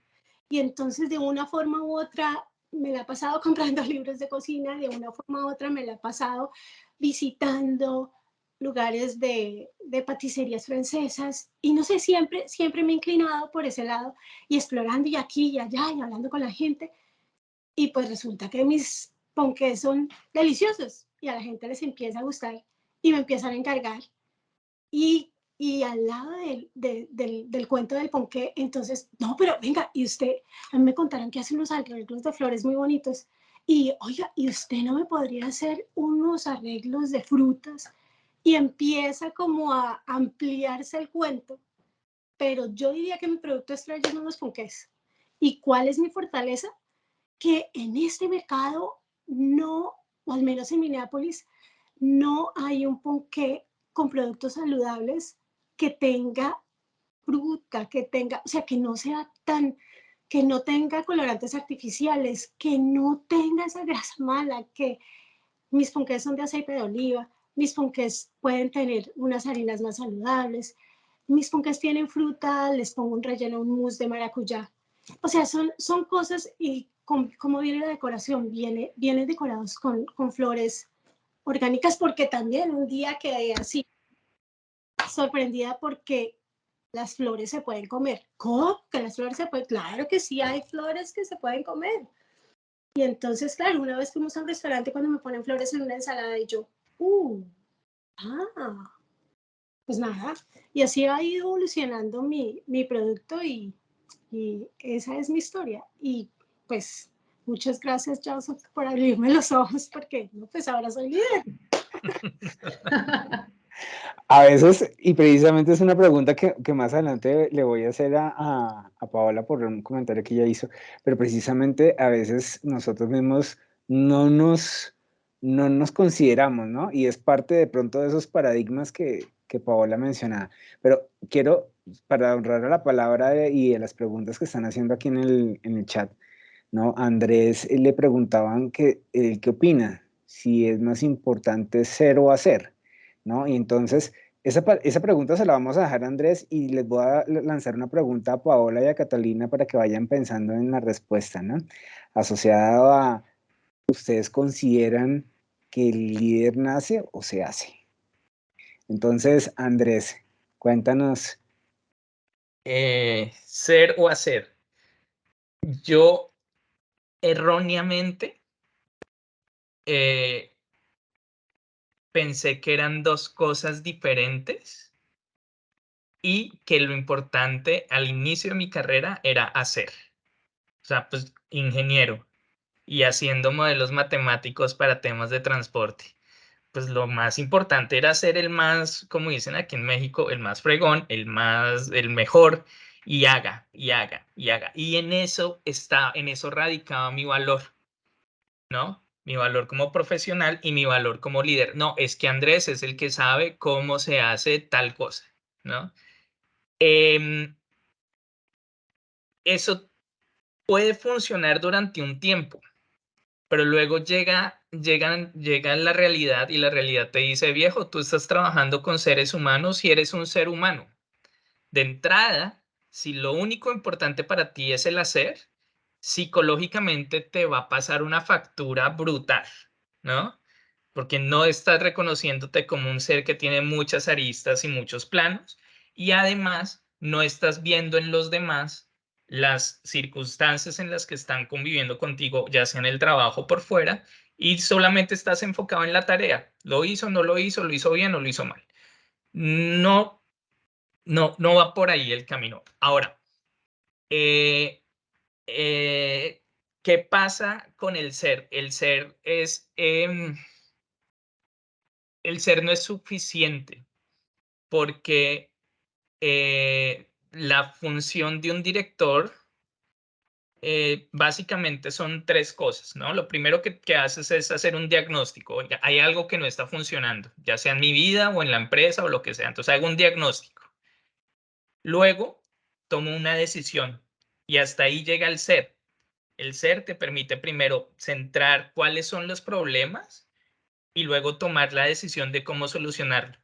y entonces de una forma u otra me la he pasado comprando libros de cocina, de una forma u otra me la he pasado visitando lugares de paticerías francesas y no sé, siempre me he inclinado por ese lado y explorando y aquí y allá y hablando con la gente y pues resulta que mis ponqués son deliciosos y a la gente les empieza a gustar y me empiezan a encargar y al lado del cuento del ponqué, entonces, no, pero venga, y usted, a mí me contaron que hace unos arreglos de flores muy bonitos, y oiga, ¿y usted no me podría hacer unos arreglos de frutas? Y empieza como a ampliarse el cuento, pero yo diría que mi producto estrella son los ponqués. ¿Y cuál es mi fortaleza? Que en este mercado no, o al menos en Minneapolis, no hay un ponqué con productos saludables que tenga fruta, que tenga, o sea, que no sea tan, que no tenga colorantes artificiales, que no tenga esa grasa mala, que mis ponqués son de aceite de oliva, mis ponqués pueden tener unas harinas más saludables, mis ponqués tienen fruta, les pongo un relleno, un mousse de maracuyá. O sea, son cosas y como viene la decoración, vienen decorados con flores orgánicas porque también un día quedé así sorprendida porque las flores se pueden comer. ¿Cómo? ¿Que las flores se pueden? Claro que sí, hay flores que se pueden comer. Y entonces, claro, una vez fuimos a un restaurante cuando me ponen flores en una ensalada y yo, pues nada. Y así ha ido evolucionando mi producto y esa es mi historia. Y pues muchas gracias, Joseph, por abrirme los ojos porque no, pues ahora soy líder. A veces, y precisamente es una pregunta que más adelante le voy a hacer a Paola por un comentario que ella hizo, pero precisamente a veces nosotros mismos no nos consideramos, ¿no? Y es parte de pronto de esos paradigmas que Paola mencionaba. Pero quiero, para honrar a la palabra y de las preguntas que están haciendo aquí en el chat, ¿no? A Andrés le preguntaban qué opina, si es más importante ser o hacer, ¿no? Y entonces, esa pregunta se la vamos a dejar a Andrés y les voy a lanzar una pregunta a Paola y a Catalina para que vayan pensando en la respuesta, ¿no? Asociada a, ¿ustedes consideran que el líder nace o se hace? Entonces, Andrés, cuéntanos. Ser o hacer. Yo erróneamente pensé que eran dos cosas diferentes y que lo importante al inicio de mi carrera era hacer. O sea, pues ingeniero. y haciendo modelos matemáticos para temas de transporte. Pues lo más importante era ser el más, como dicen aquí en México, el más fregón, el mejor, y haga, y haga, y haga. Y en eso radicaba mi valor, ¿no? Mi valor como profesional y mi valor como líder. No, es que Andrés es el que sabe cómo se hace tal cosa, ¿no? Eso puede funcionar durante un tiempo, pero luego llega la realidad y la realidad te dice, viejo, tú estás trabajando con seres humanos y eres un ser humano. De entrada, si lo único importante para ti es el hacer, psicológicamente te va a pasar una factura brutal, ¿no? Porque no estás reconociéndote como un ser que tiene muchas aristas y muchos planos, y además no estás viendo en los demás las circunstancias en las que están conviviendo contigo, ya sea en el trabajo o por fuera, y solamente estás enfocado en la tarea. ¿Lo hizo, no lo hizo, lo hizo bien o lo hizo mal? No, no va por ahí el camino. Ahora, ¿qué pasa con el ser? El ser no es suficiente porque la función de un director básicamente son tres cosas, ¿no? Lo primero que haces es hacer un diagnóstico. Oiga, hay algo que no está funcionando, ya sea en mi vida o en la empresa o lo que sea. Entonces hago un diagnóstico. Luego tomo una decisión y hasta ahí llega el ser. El ser te permite primero centrar cuáles son los problemas y luego tomar la decisión de cómo solucionarlo.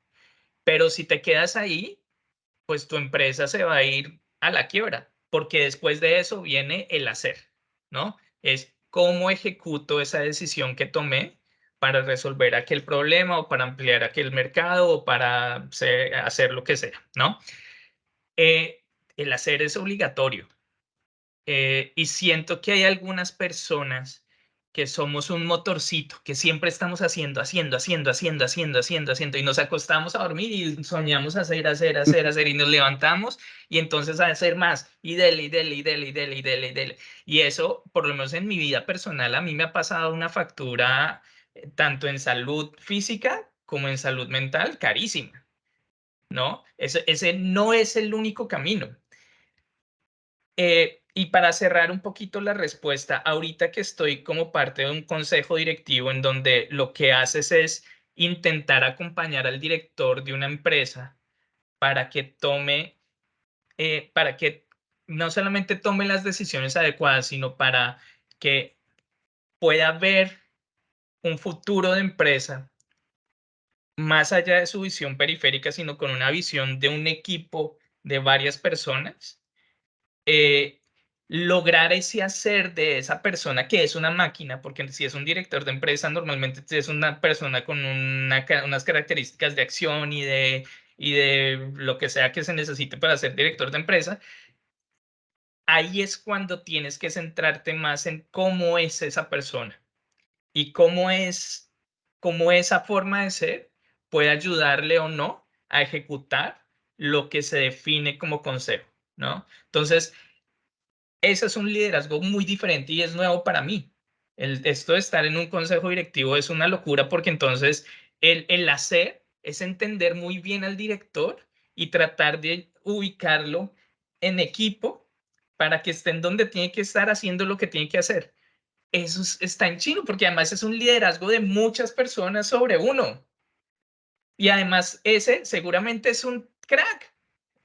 Pero si te quedas ahí, pues tu empresa se va a ir a la quiebra, porque después de eso viene el hacer, ¿no? Es cómo ejecuto esa decisión que tomé para resolver aquel problema o para ampliar aquel mercado o para hacer lo que sea, ¿no? El hacer es obligatorio. Y siento que hay algunas personas que somos un motorcito, que siempre estamos haciendo, y nos acostamos a dormir y soñamos hacer, y nos levantamos y entonces a hacer más, y dele, y dele, y dele, y dele, y dele, y dele. Y eso, por lo menos en mi vida personal, a mí me ha pasado una factura, tanto en salud física como en salud mental, carísima, ¿no? Ese no es el único camino. Y para cerrar un poquito la respuesta, ahorita que estoy como parte de un consejo directivo en donde lo que haces es intentar acompañar al director de una empresa para que para que no solamente tome las decisiones adecuadas, sino para que pueda ver un futuro de empresa más allá de su visión periférica, sino con una visión de un equipo de varias personas. Lograr ese hacer de esa persona que es una máquina, porque si es un director de empresa, normalmente es una persona con unas características de acción y de lo que sea que se necesite para ser director de empresa. Ahí es cuando tienes que centrarte más en cómo es esa persona y cómo esa forma de ser puede ayudarle o no a ejecutar lo que se define como consejo, ¿no? Entonces, ese es un liderazgo muy diferente y es nuevo para mí. Esto de estar en un consejo directivo es una locura porque entonces el hacer es entender muy bien al director y tratar de ubicarlo en equipo para que esté en donde tiene que estar haciendo lo que tiene que hacer. Eso está en chino porque además es un liderazgo de muchas personas sobre uno. Y además ese seguramente es un crack,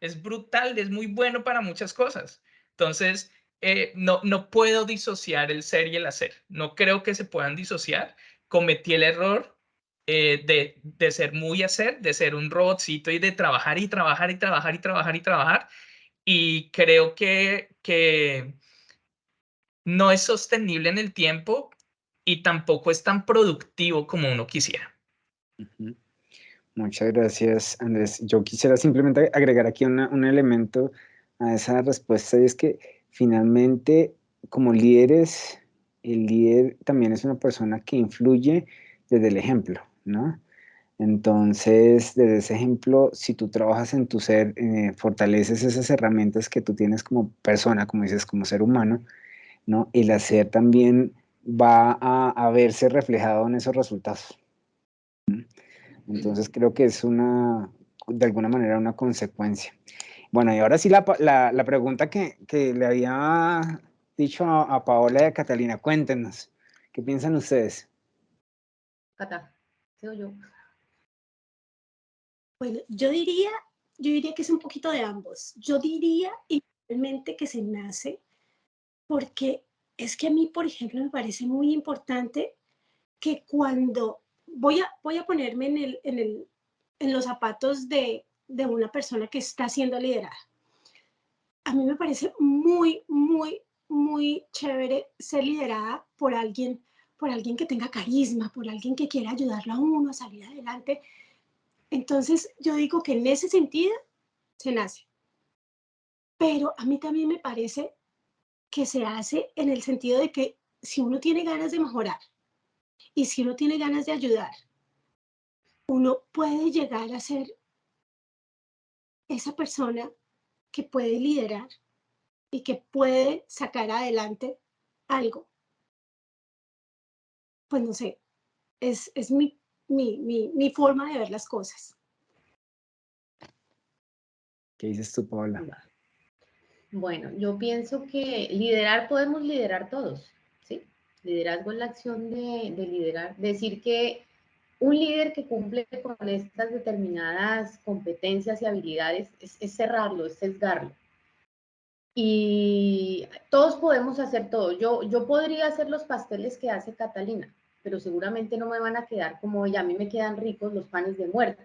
es brutal, es muy bueno para muchas cosas. Entonces, no puedo disociar el ser y el hacer. No creo que se puedan disociar. Cometí el error de ser muy hacer, de ser un robotcito y de trabajar y trabajar y trabajar y trabajar y trabajar. Y creo que no es sostenible en el tiempo y tampoco es tan productivo como uno quisiera. Ujú. Muchas gracias, Andrés. Yo quisiera simplemente agregar aquí un elemento a esa respuesta, y es que finalmente, como líderes, el líder también es una persona que influye desde el ejemplo, ¿no? Entonces, desde ese ejemplo, si tú trabajas en tu ser, fortaleces esas herramientas que tú tienes como persona, como dices, como ser humano, ¿no? El hacer también va a verse reflejado en esos resultados. Entonces creo que es de alguna manera una consecuencia. Bueno, y ahora sí la pregunta que le había dicho a Paola y a Catalina, cuéntenos, ¿qué piensan ustedes? Cata, ¿sí yo? Bueno, yo diría que es un poquito de ambos. Yo diría igualmente que se nace porque es que a mí, por ejemplo, me parece muy importante que cuando voy a ponerme en los zapatos de una persona que está siendo liderada. A mí me parece muy, muy, muy chévere ser liderada por alguien que tenga carisma, por alguien que quiera ayudarlo a uno a salir adelante. Entonces, yo digo que en ese sentido se nace. Pero a mí también me parece que se hace en el sentido de que si uno tiene ganas de mejorar y si uno tiene ganas de ayudar, uno puede llegar a ser esa persona que puede liderar y que puede sacar adelante algo. Pues no sé, es mi forma de ver las cosas. ¿Qué dices tú, Paola? Bueno, yo pienso que liderar podemos liderar todos, ¿sí? Liderazgo es la acción de liderar. Decir que un líder que cumple con estas determinadas competencias y habilidades es cerrarlo, es sesgarlo. Y todos podemos hacer todo. Yo podría hacer los pasteles que hace Catalina, pero seguramente no me van a quedar como ella. A mí me quedan ricos los panes de muerto,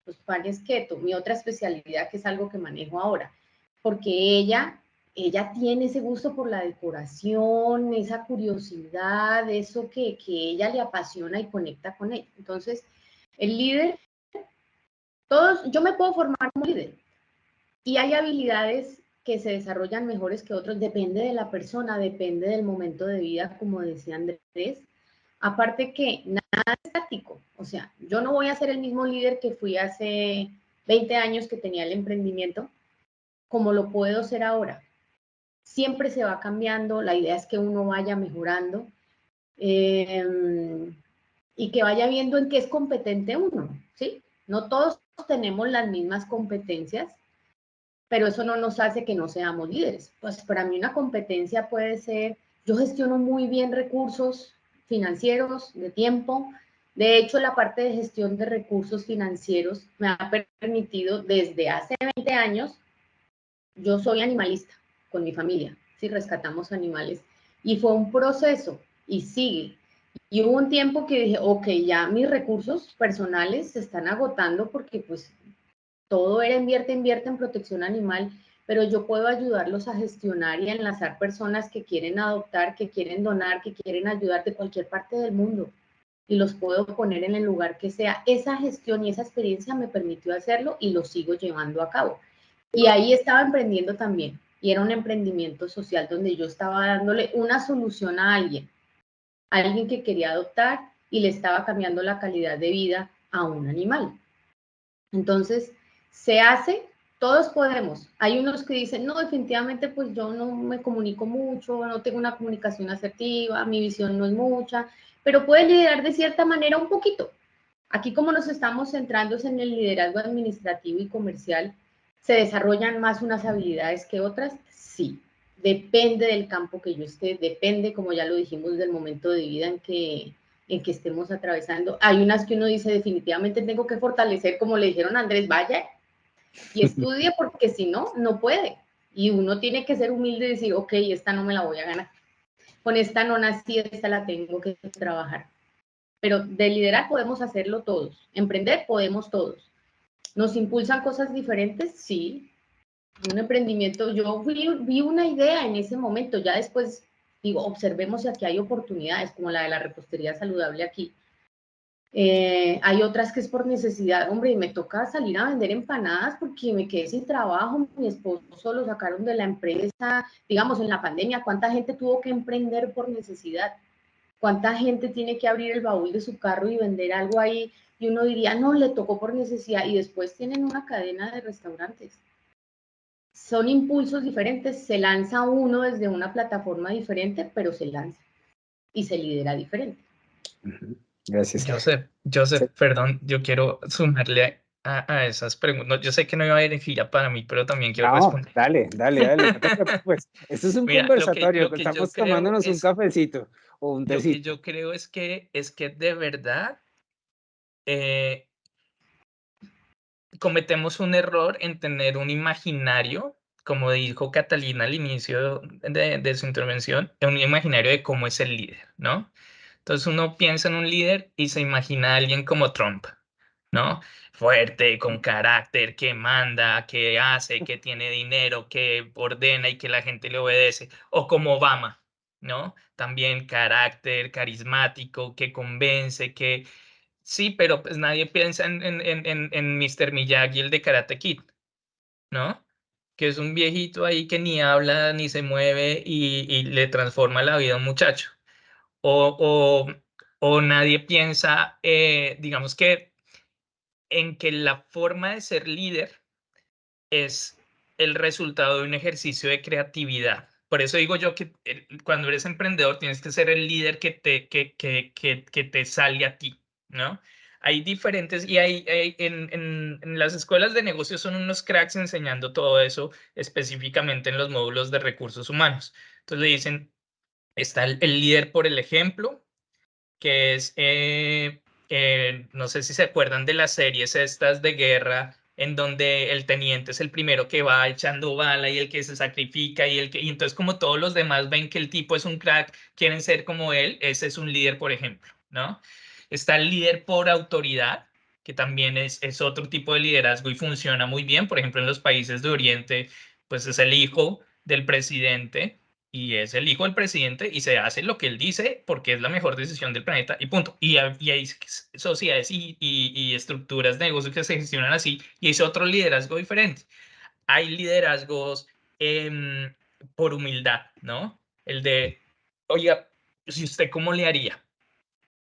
los panes keto, mi otra especialidad que es algo que manejo ahora, porque ella tiene ese gusto por la decoración, esa curiosidad, eso que ella le apasiona y conecta con ella. Entonces, el líder, yo me puedo formar como líder y hay habilidades que se desarrollan mejores que otros, depende de la persona, depende del momento de vida, como decía Andrés. Aparte que nada es estático, o sea, yo no voy a ser el mismo líder que fui hace 20 años que tenía el emprendimiento, como lo puedo ser ahora. Siempre se va cambiando, la idea es que uno vaya mejorando y que vaya viendo en qué es competente uno, ¿sí? No todos tenemos las mismas competencias, pero eso no nos hace que no seamos líderes. Pues para mí una competencia puede ser, yo gestiono muy bien recursos financieros, de tiempo. De hecho, la parte de gestión de recursos financieros me ha permitido desde hace 20 años, yo soy animalista con mi familia, sí, rescatamos animales, y fue un proceso y sigue. Y hubo un tiempo que dije, ok, ya mis recursos personales se están agotando porque pues todo era invierte en protección animal, pero yo puedo ayudarlos a gestionar y a enlazar personas que quieren adoptar, que quieren donar, que quieren ayudar de cualquier parte del mundo y los puedo poner en el lugar que sea. Esa gestión y esa experiencia me permitió hacerlo y lo sigo llevando a cabo. Y ahí estaba emprendiendo también y era un emprendimiento social donde yo estaba dándole una solución a alguien que quería adoptar y le estaba cambiando la calidad de vida a un animal. Entonces, se hace, todos podemos. Hay unos que dicen, no, definitivamente pues yo no me comunico mucho, no tengo una comunicación asertiva, mi visión no es mucha, pero puedes liderar de cierta manera un poquito. Aquí como nos estamos centrando en el liderazgo administrativo y comercial, ¿se desarrollan más unas habilidades que otras? Sí, depende del campo que yo esté, depende, como ya lo dijimos, del momento de vida en que estemos atravesando. Hay unas que uno dice, definitivamente tengo que fortalecer, como le dijeron a Andrés, vaya y estudie, porque si no, no puede. Y uno tiene que ser humilde y decir, ok, esta no me la voy a ganar. Con esta no nací, esta la tengo que trabajar. Pero de liderar podemos hacerlo todos. Emprender podemos todos. ¿Nos impulsan cosas diferentes? Sí. Un emprendimiento, yo vi una idea en ese momento, ya después digo, observemos si aquí hay oportunidades, como la de la repostería saludable aquí. Hay otras que es por necesidad, hombre, y me toca salir a vender empanadas porque me quedé sin trabajo, mi esposo lo sacaron de la empresa, digamos, en la pandemia, ¿cuánta gente tuvo que emprender por necesidad? ¿Cuánta gente tiene que abrir el baúl de su carro y vender algo ahí? Y uno diría, no, le tocó por necesidad, y después tienen una cadena de restaurantes. Son impulsos diferentes, se lanza uno desde una plataforma diferente, pero se lanza. y se lidera diferente. Gracias. Joseph, perdón, yo quiero sumarle a esas preguntas. Yo sé que no iba a ir gira para mí, pero también quiero responder. Dale, no te preocupes. Esto es un Mira, conversatorio, lo que yo estamos creo tomándonos un cafecito o un Lo que tecito. yo creo es que de verdad cometemos un error en tener un imaginario, como dijo Catalina al inicio de su intervención, un imaginario de cómo es el líder, ¿no? Entonces uno piensa en un líder y se imagina a alguien como Trump, ¿no? Fuerte, con carácter, que manda, que hace, que tiene dinero, que ordena y que la gente le obedece. O como Obama, ¿no? También carácter, carismático, que convence, que... Sí, pero pues nadie piensa en Mr. Miyagi, el de Karate Kid, ¿no? Que es un viejito ahí que ni habla ni se mueve y le transforma la vida a un muchacho. O, o nadie piensa, digamos que, en que la forma de ser líder es el resultado de un ejercicio de creatividad. Por eso digo yo que cuando eres emprendedor tienes que ser el líder que te sale a ti, ¿no? Hay diferentes, y en las escuelas de negocios son unos cracks enseñando todo eso específicamente en los módulos de recursos humanos. Entonces le dicen, está el líder por el ejemplo, que es, no sé si se acuerdan de las series estas de guerra, en donde el teniente es el primero que va echando bala y el que se sacrifica y entonces como todos los demás ven que el tipo es un crack, quieren ser como él, ese es un líder, por ejemplo, ¿no? Está el líder por autoridad, que también es otro tipo de liderazgo y funciona muy bien, por ejemplo, en los países de Oriente, pues es el hijo del presidente y es el hijo del presidente y se hace lo que él dice porque es la mejor decisión del planeta y punto. Y hay sociedades y estructuras de negocios que se gestionan así y es otro liderazgo diferente. Hay liderazgos por humildad, ¿no? El de, oiga, ¿si usted cómo le haría?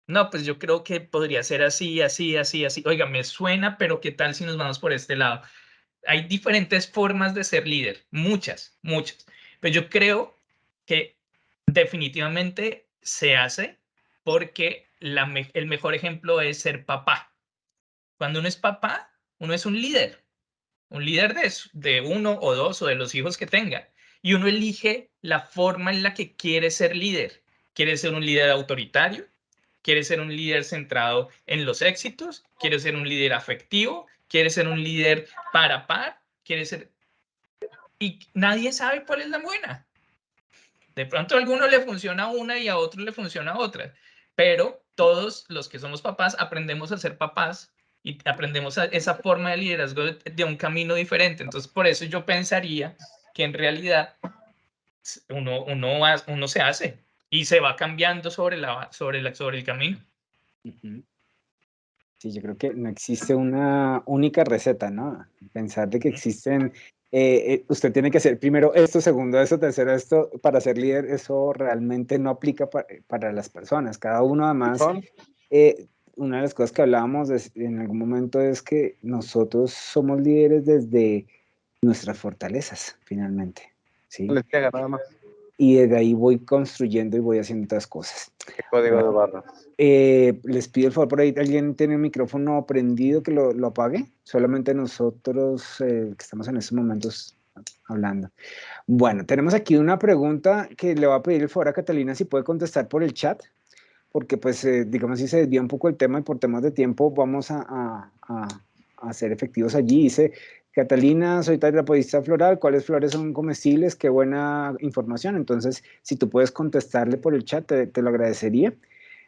No, pues yo creo que podría ser así, así, así, así. Oiga, me suena, pero ¿qué tal si nos vamos por este lado? Hay diferentes formas de ser líder, muchas, muchas. Pero yo creo que definitivamente se hace porque el mejor ejemplo es ser papá. Cuando uno es papá, uno es un líder de uno o dos o de los hijos que tenga. Y uno elige la forma en la que quiere ser líder. ¿Quiere ser un líder autoritario? ¿Quiere ser un líder centrado en los éxitos? ¿Quiere ser un líder afectivo? ¿Quiere ser un líder par a par? ¿Quiere ser...? Y nadie sabe cuál es la buena. De pronto a alguno le funciona una y a otro le funciona otra. Pero todos los que somos papás aprendemos a ser papás y aprendemos esa forma de liderazgo de un camino diferente. Entonces, por eso yo pensaría que en realidad uno se hace y se va cambiando sobre el camino. Sí, yo creo que no existe una única receta, ¿no? Pensar de que existen, usted tiene que hacer primero esto, segundo esto, tercero esto, para ser líder, eso realmente no aplica para las personas. Cada uno además, una de las cosas que hablábamos en algún momento es que nosotros somos líderes desde nuestras fortalezas, finalmente, ¿sí? Les pega nada más. Y desde ahí voy construyendo y voy haciendo otras cosas. El código de barras. Les pido el favor, por ahí alguien tiene el micrófono prendido que lo apague. Solamente nosotros que estamos en estos momentos hablando. Bueno, tenemos aquí una pregunta que le voy a pedir el favor a Catalina si puede contestar por el chat, porque pues digamos si se desvía un poco el tema y por temas de tiempo vamos a ser efectivos allí. Dice, Catalina, soy terapeuta floral, ¿cuáles flores son comestibles? Qué buena información. Entonces, si tú puedes contestarle por el chat, te lo agradecería.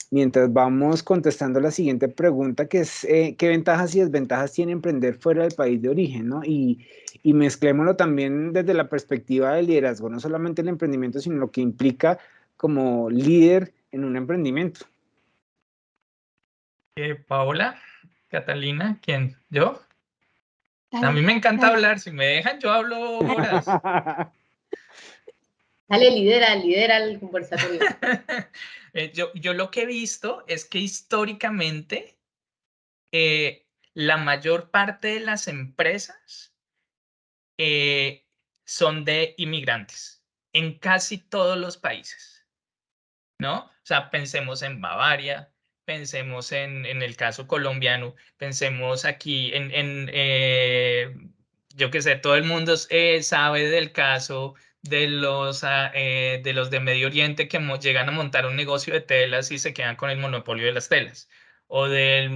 Mientras vamos contestando la siguiente pregunta, que es ¿qué ventajas y desventajas tiene emprender fuera del país de origen? ¿No? Y mezclémoslo también desde la perspectiva del liderazgo, no solamente el emprendimiento, sino lo que implica como líder en un emprendimiento. Paola, Catalina, ¿quién? ¿Yo? Dale, A mí me encanta dale. hablar, si me dejan yo hablo horas. Dale, lidera el conversatorio. Yo lo que he visto es que históricamente la mayor parte de las empresas son de inmigrantes en casi todos los países, ¿no? O sea, pensemos en Bavaria, pensemos en el caso colombiano, pensemos aquí yo qué sé, todo el mundo sabe del caso de los de Medio Oriente que llegan a montar un negocio de telas y se quedan con el monopolio de las telas. O de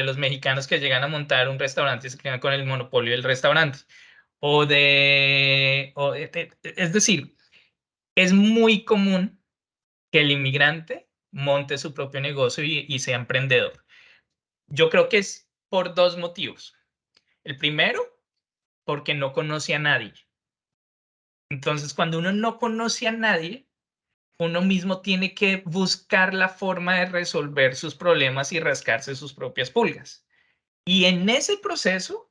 los mexicanos que llegan a montar un restaurante y se quedan con el monopolio del restaurante. Es decir, es muy común que el inmigrante monte su propio negocio y sea emprendedor. Yo creo que es por dos motivos. El primero, porque no conoce a nadie. Entonces, cuando uno no conoce a nadie, uno mismo tiene que buscar la forma de resolver sus problemas y rascarse sus propias pulgas. Y en ese proceso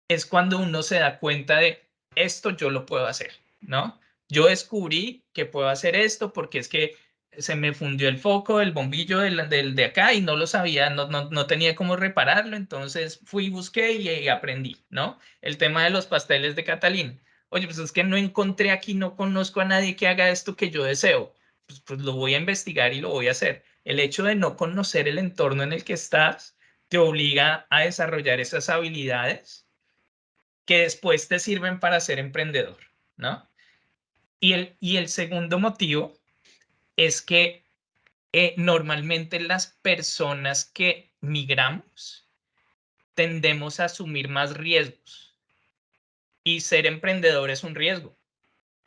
es cuando uno se da cuenta de esto yo lo puedo hacer, ¿no? Yo descubrí que puedo hacer esto porque es que se me fundió el foco, el bombillo de acá y no lo sabía, no tenía cómo repararlo, entonces fui, busqué y aprendí, ¿no? El tema de los pasteles de Catalina. Oye, pues es que no encontré aquí, no conozco a nadie que haga esto que yo deseo. Pues lo voy a investigar y lo voy a hacer. El hecho de no conocer el entorno en el que estás te obliga a desarrollar esas habilidades que después te sirven para ser emprendedor, ¿no? Y el segundo motivo es que normalmente las personas que migramos tendemos a asumir más riesgos y ser emprendedor es un riesgo,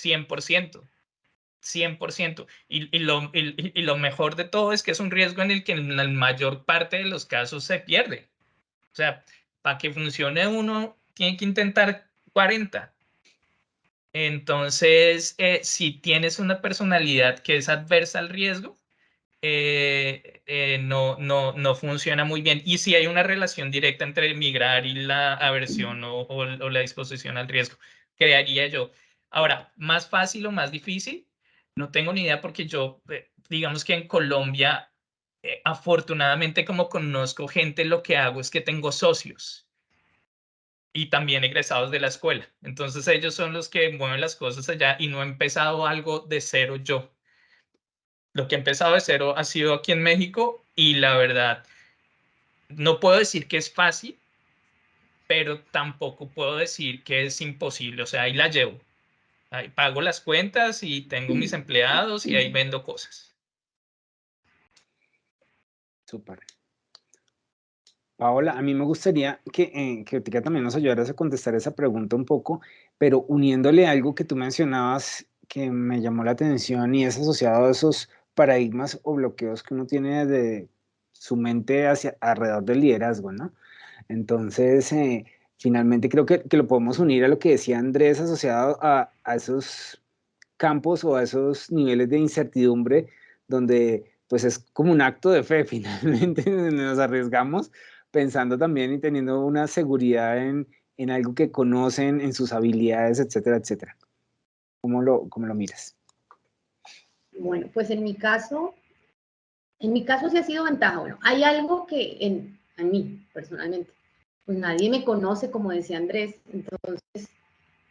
100%. 100%. Y lo mejor de todo es que es un riesgo en el que en la mayor parte de los casos se pierde. O sea, para que funcione uno, tiene que intentar 40. Entonces, si tienes una personalidad que es adversa al riesgo, no funciona muy bien. Y si hay una relación directa entre el migrar y la aversión o la disposición al riesgo, crearía yo. Ahora, ¿más fácil o más difícil? No tengo ni idea porque yo, digamos que en Colombia, afortunadamente como conozco gente, lo que hago es que tengo socios y también egresados de la escuela. Entonces ellos son los que mueven las cosas allá y no he empezado algo de cero yo. Lo que he empezado de cero ha sido aquí en México y la verdad, no puedo decir que es fácil, pero tampoco puedo decir que es imposible. O sea, ahí la llevo. Ahí pago las cuentas y tengo mis empleados y ahí vendo cosas. Súper. Paola, a mí me gustaría que Tika también nos ayudaras a contestar esa pregunta un poco, pero uniéndole algo que tú mencionabas que me llamó la atención y es asociado a esos paradigmas o bloqueos que uno tiene de su mente hacia alrededor del liderazgo, ¿no? Entonces, finalmente creo que lo podemos unir a lo que decía Andrés asociado a esos campos o a esos niveles de incertidumbre donde pues es como un acto de fe finalmente, nos arriesgamos pensando también y teniendo una seguridad en algo que conocen, en sus habilidades, etcétera, etcétera. ¿Cómo lo miras? Bueno, pues en mi caso sí ha sido ventaja. Bueno, hay algo que a mí personalmente, pues nadie me conoce, como decía Andrés, entonces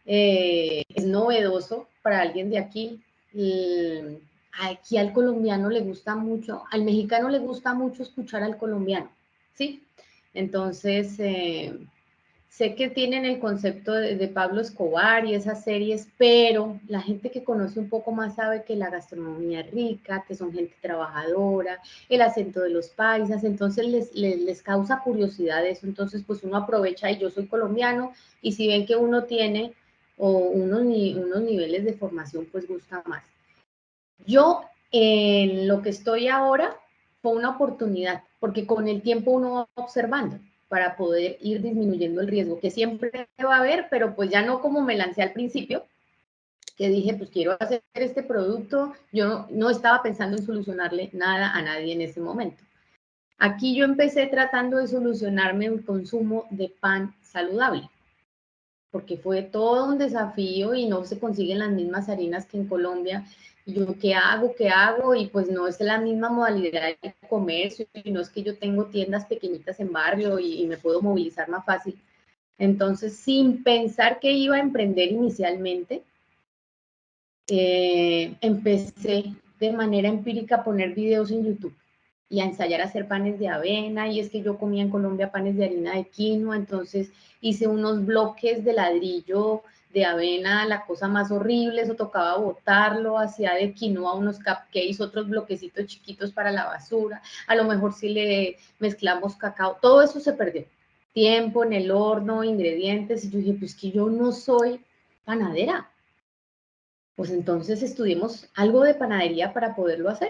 es novedoso para alguien de aquí. Aquí al colombiano le gusta mucho, al mexicano le gusta mucho escuchar al colombiano, ¿sí? Entonces, sé que tienen el concepto de Pablo Escobar y esas series, pero la gente que conoce un poco más sabe que la gastronomía es rica, que son gente trabajadora, el acento de los paisas, entonces les causa curiosidad eso. Entonces, pues uno aprovecha, y yo soy colombiano, y si ven que uno tiene unos niveles de formación, pues gusta más. Yo, en lo que estoy ahora, fue una oportunidad, porque con el tiempo uno va observando para poder ir disminuyendo el riesgo, que siempre va a haber, pero pues ya no como me lancé al principio, que dije, pues quiero hacer este producto. Yo no estaba pensando en solucionarle nada a nadie en ese momento. Aquí yo empecé tratando de solucionarme el consumo de pan saludable, porque fue todo un desafío y no se consiguen las mismas harinas que en Colombia. Y yo, ¿qué hago? ¿Qué hago? Y pues no es la misma modalidad de comercio, y no es que yo tengo tiendas pequeñitas en barrio y me puedo movilizar más fácil. Entonces, sin pensar que iba a emprender inicialmente, empecé de manera empírica a poner videos en YouTube y a ensayar a hacer panes de avena, y es que yo comía en Colombia panes de harina de quinoa, entonces hice unos bloques de ladrillo de avena, la cosa más horrible, eso tocaba botarlo, hacía de quinoa unos cupcakes, otros bloquecitos chiquitos para la basura, a lo mejor si le mezclamos cacao, todo eso se perdió. Tiempo en el horno, ingredientes, y yo dije, pues que yo no soy panadera. Pues entonces estudiemos algo de panadería para poderlo hacer.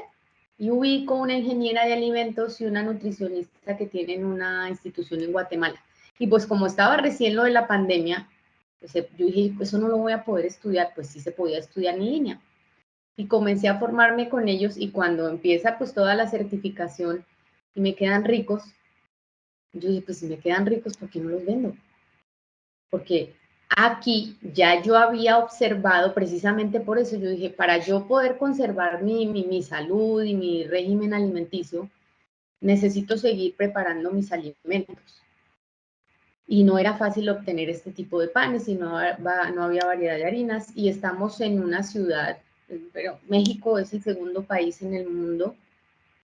Y ubico una ingeniera de alimentos y una nutricionista que tienen una institución en Guatemala. Y pues como estaba recién lo de la pandemia, pues yo dije, eso no lo voy a poder estudiar, pues sí se podía estudiar en línea. Y comencé a formarme con ellos, y cuando empieza pues toda la certificación y me quedan ricos, yo dije, pues si me quedan ricos, ¿por qué no los vendo? Porque aquí ya yo había observado, precisamente por eso yo dije, para yo poder conservar mi salud y mi régimen alimenticio, necesito seguir preparando mis alimentos. Y no era fácil obtener este tipo de panes, y no había variedad de harinas, y estamos en una ciudad, pero México es el segundo país en el mundo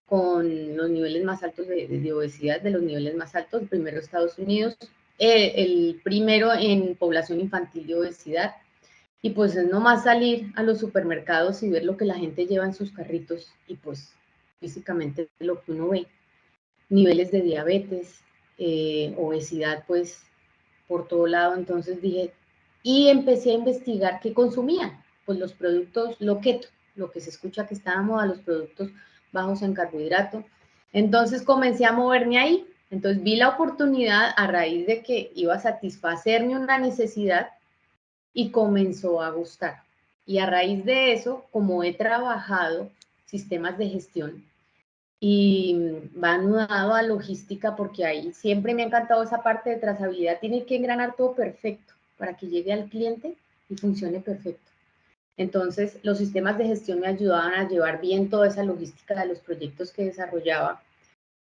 con los niveles más altos de obesidad, de los niveles más altos. El primero Estados Unidos, el primero en población infantil de obesidad. Y pues es nomás salir a los supermercados y ver lo que la gente lleva en sus carritos, y pues físicamente lo que uno ve, niveles de diabetes, obesidad pues por todo lado. Entonces dije, y empecé a investigar qué consumían, pues los productos low keto, lo que se escucha que está de moda, los productos bajos en carbohidrato. Entonces comencé a moverme ahí. Entonces vi la oportunidad a raíz de que iba a satisfacerme una necesidad, y comenzó a gustar. Y a raíz de eso, como he trabajado sistemas de gestión y va anudado a logística, porque ahí siempre me ha encantado esa parte de trazabilidad, tiene que engranar todo perfecto para que llegue al cliente y funcione perfecto. Entonces, los sistemas de gestión me ayudaban a llevar bien toda esa logística de los proyectos que desarrollaba.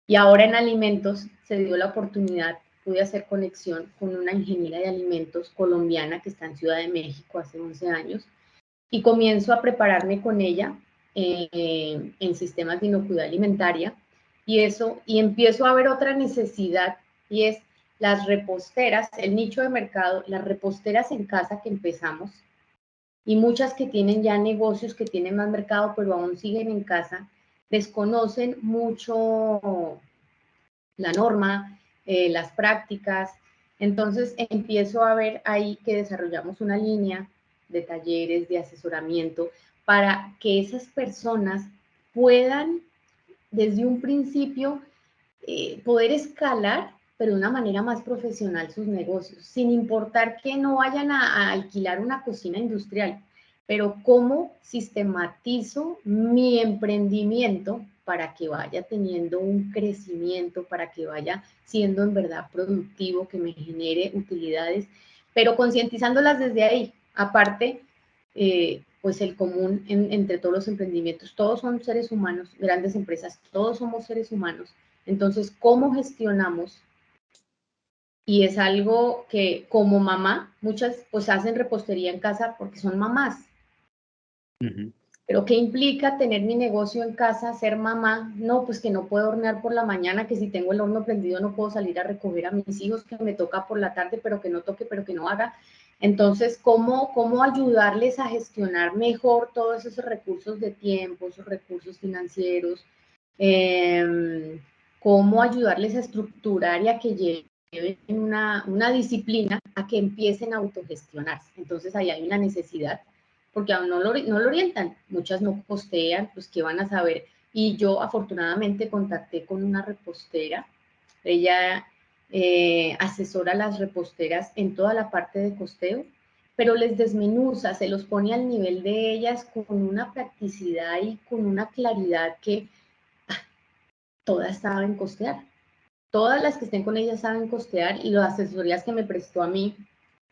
Y ahora en alimentos se dio la oportunidad, pude hacer conexión con una ingeniera de alimentos colombiana que está en Ciudad de México hace 11 años, y comienzo a prepararme con ella en sistemas de inocuidad alimentaria, y empiezo a ver otra necesidad, y es las reposteras, el nicho de mercado, las reposteras en casa que empezamos, y muchas que tienen ya negocios, que tienen más mercado, pero aún siguen en casa, desconocen mucho la norma, las prácticas. Entonces empiezo a ver ahí que desarrollamos una línea de talleres, de asesoramiento, para que esas personas puedan desde un principio poder escalar, pero de una manera más profesional, sus negocios, sin importar que no vayan a alquilar una cocina industrial, pero cómo sistematizo mi emprendimiento para que vaya teniendo un crecimiento, para que vaya siendo en verdad productivo, que me genere utilidades, pero concientizándolas desde ahí. Aparte, pues el común entre todos los emprendimientos, todos son seres humanos, grandes empresas, todos somos seres humanos. Entonces, ¿cómo gestionamos? Y es algo que como mamá, muchas pues hacen repostería en casa porque son mamás. Pero ¿qué implica tener mi negocio en casa, ser mamá? No, pues que no puedo hornear por la mañana, que si tengo el horno prendido no puedo salir a recoger a mis hijos, que me toca por la tarde, pero que no toque, pero que no haga. Entonces, ¿cómo ayudarles a gestionar mejor todos esos recursos de tiempo, esos recursos financieros? ¿Cómo ayudarles a estructurar y a que lleven una disciplina, a que empiecen a autogestionarse? Entonces, ahí hay una necesidad, porque aún no lo orientan, muchas no postean, pues qué van a saber. Y yo afortunadamente contacté con una repostera, ella asesora a las reposteras en toda la parte de costeo, pero les desmenuza, se los pone al nivel de ellas con una practicidad y con una claridad que todas saben costear. Todas las que estén con ella saben costear, y las asesorías que me prestó a mí,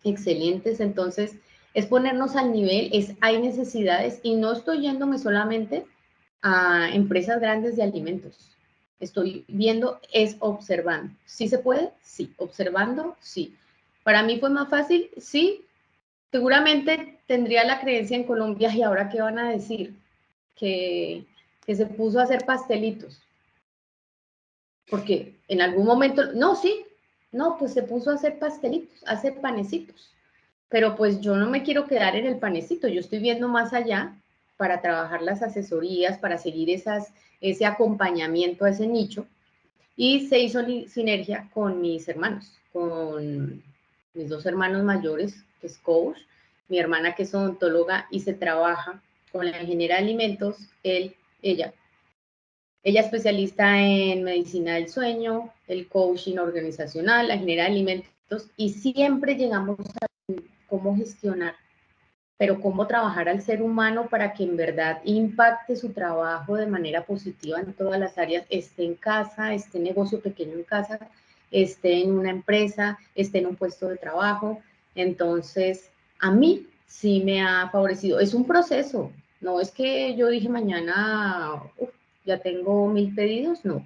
excelentes. Entonces, es ponernos al nivel, hay necesidades, y no estoy yéndome solamente a empresas grandes de alimentos. Estoy viendo, es observando. ¿Sí se puede? Sí. ¿Observando? Sí. ¿Para mí fue más fácil? Sí. Seguramente tendría la creencia en Colombia, ¿y ahora qué van a decir? que se puso a hacer pastelitos. Porque en algún momento, no, sí, no, pues se puso a hacer pastelitos, a hacer panecitos. Pero pues yo no me quiero quedar en el panecito, yo estoy viendo más allá para trabajar las asesorías, para seguir ese acompañamiento a ese nicho. Y se hizo sinergia con mis hermanos, con mis dos hermanos mayores, que es coach, mi hermana que es odontóloga y se trabaja con la ingeniera de alimentos, ella especialista en medicina del sueño, el coaching organizacional, la ingeniera de alimentos, y siempre llegamos a cómo gestionar, pero cómo trabajar al ser humano para que en verdad impacte su trabajo de manera positiva en todas las áreas, esté en casa, esté en negocio pequeño en casa, esté en una empresa, esté en un puesto de trabajo. Entonces, a mí sí me ha favorecido. Es un proceso, no es que yo dije mañana, ya tengo 1000 pedidos, no.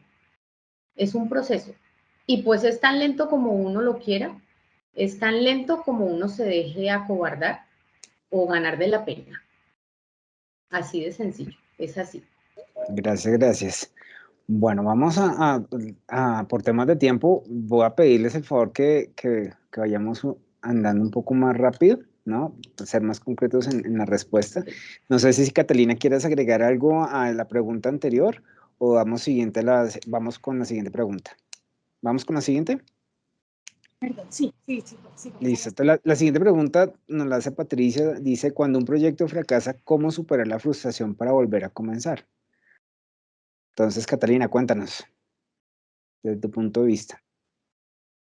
Es un proceso. Y pues es tan lento como uno lo quiera, es tan lento como uno se deje acobardar o ganar de la pena. Así de sencillo, es así. Gracias, gracias. Bueno, vamos por temas de tiempo, voy a pedirles el favor que vayamos andando un poco más rápido, ¿no? Ser más concretos en la respuesta. No sé si Catalina quieres agregar algo a la pregunta anterior o vamos con la siguiente pregunta. ¿Vamos con la siguiente? Perdón, sí. Listo. Entonces, la siguiente pregunta nos la hace Patricia. Dice, cuando un proyecto fracasa, ¿cómo superar la frustración para volver a comenzar? Entonces, Catalina, cuéntanos, desde tu punto de vista.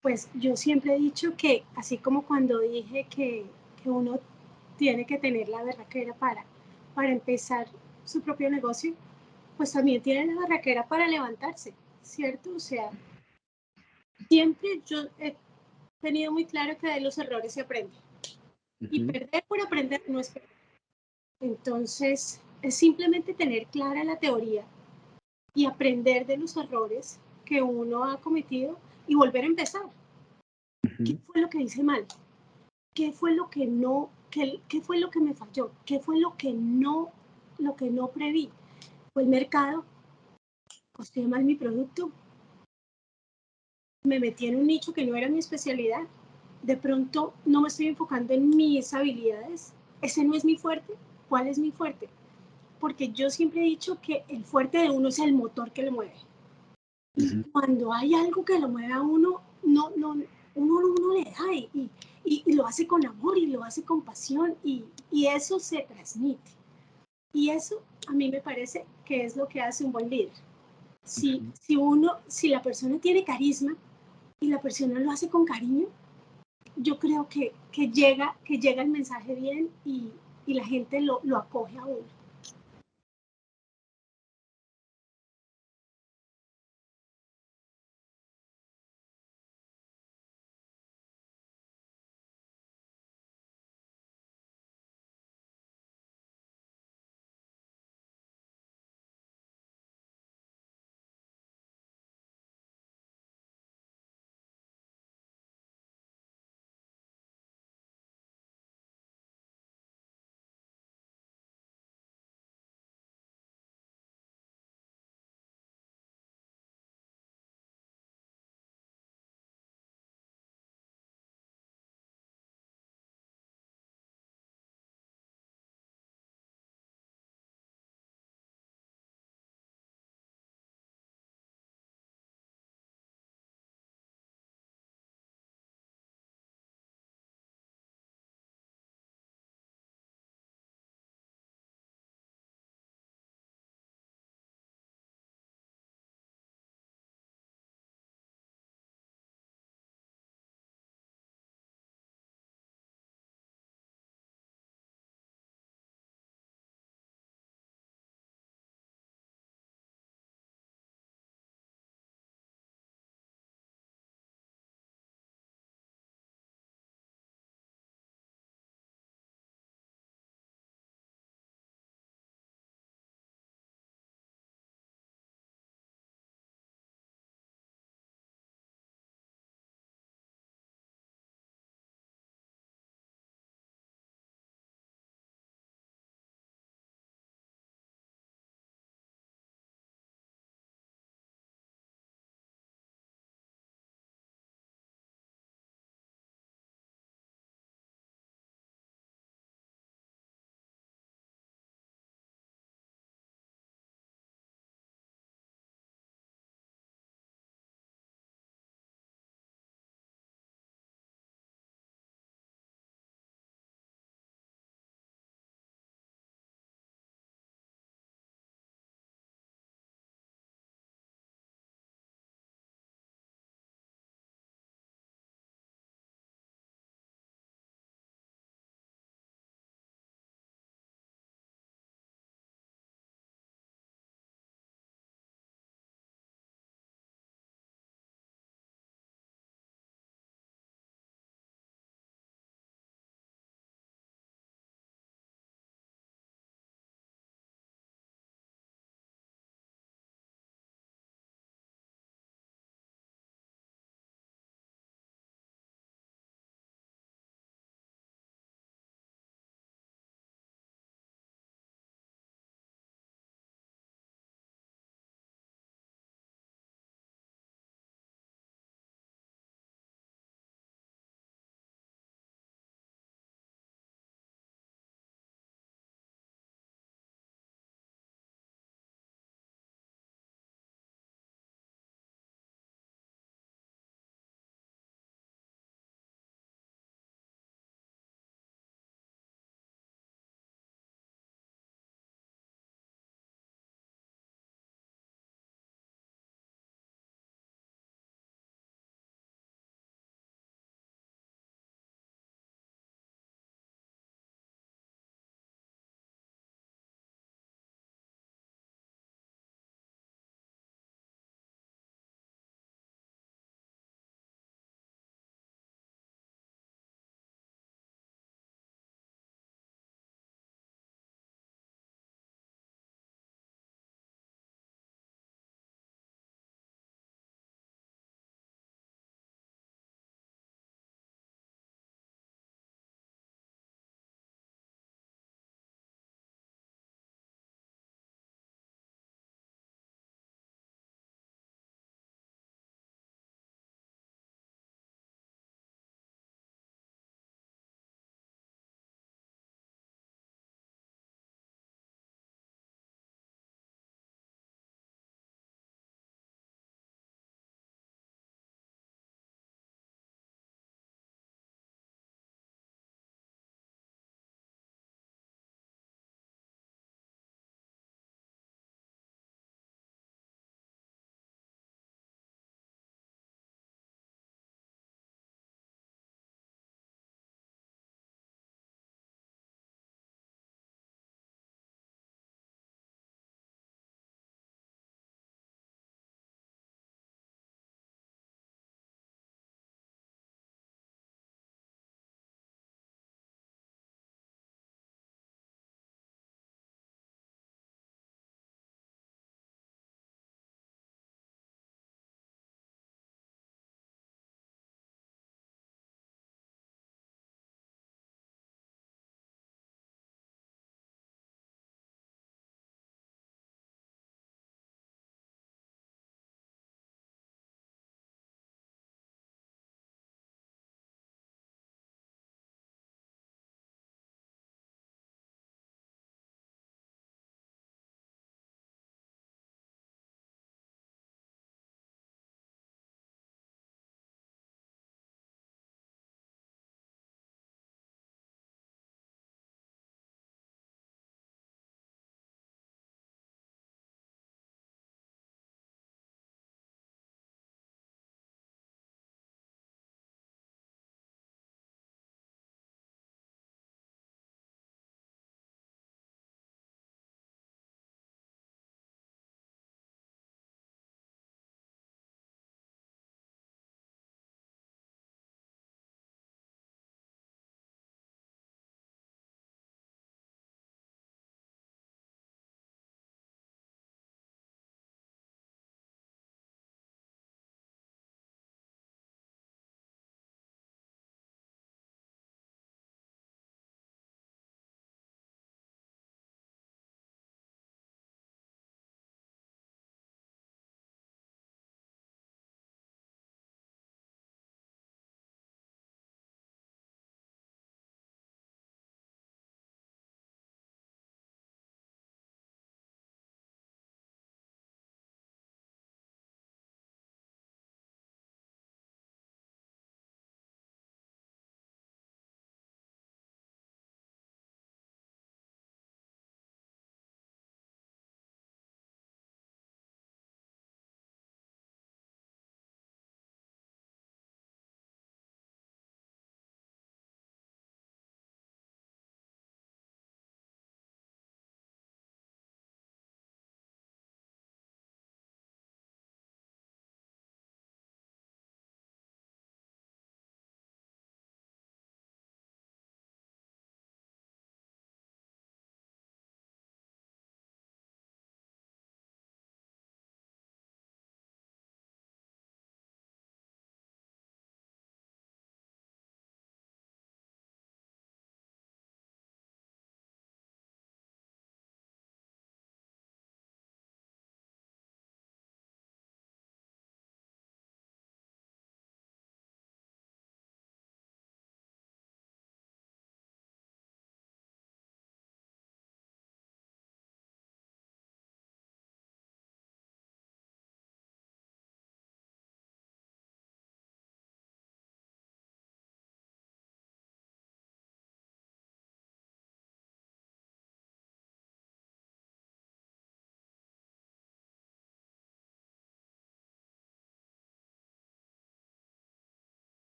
Pues yo siempre he dicho que, así como cuando dije que uno tiene que tener la berraquera para empezar su propio negocio, pues también tiene la berraquera para levantarse, ¿cierto? O sea, siempre yo he tenido muy claro que de los errores se aprende. Y perder por aprender no es perder. Entonces, es simplemente tener clara la teoría y aprender de los errores que uno ha cometido y volver a empezar. ¿Qué fue lo que hice mal? ¿Qué fue lo que no, qué fue lo que me falló? ¿Qué fue lo que no preví? ¿Fue el mercado? ¿Costé mal mi producto? ¿Me metí en un nicho que no era mi especialidad? ¿De pronto no me estoy enfocando en mis habilidades? ¿Ese no es mi fuerte? ¿Cuál es mi fuerte? Porque yo siempre he dicho que el fuerte de uno es el motor que lo mueve. Y cuando hay algo que lo mueve a uno, uno le da y lo hace con amor y lo hace con pasión y eso se transmite. Y eso a mí me parece que es lo que hace un buen líder. Si la persona tiene carisma y la persona lo hace con cariño, yo creo que llega el mensaje bien y la gente lo acoge a uno.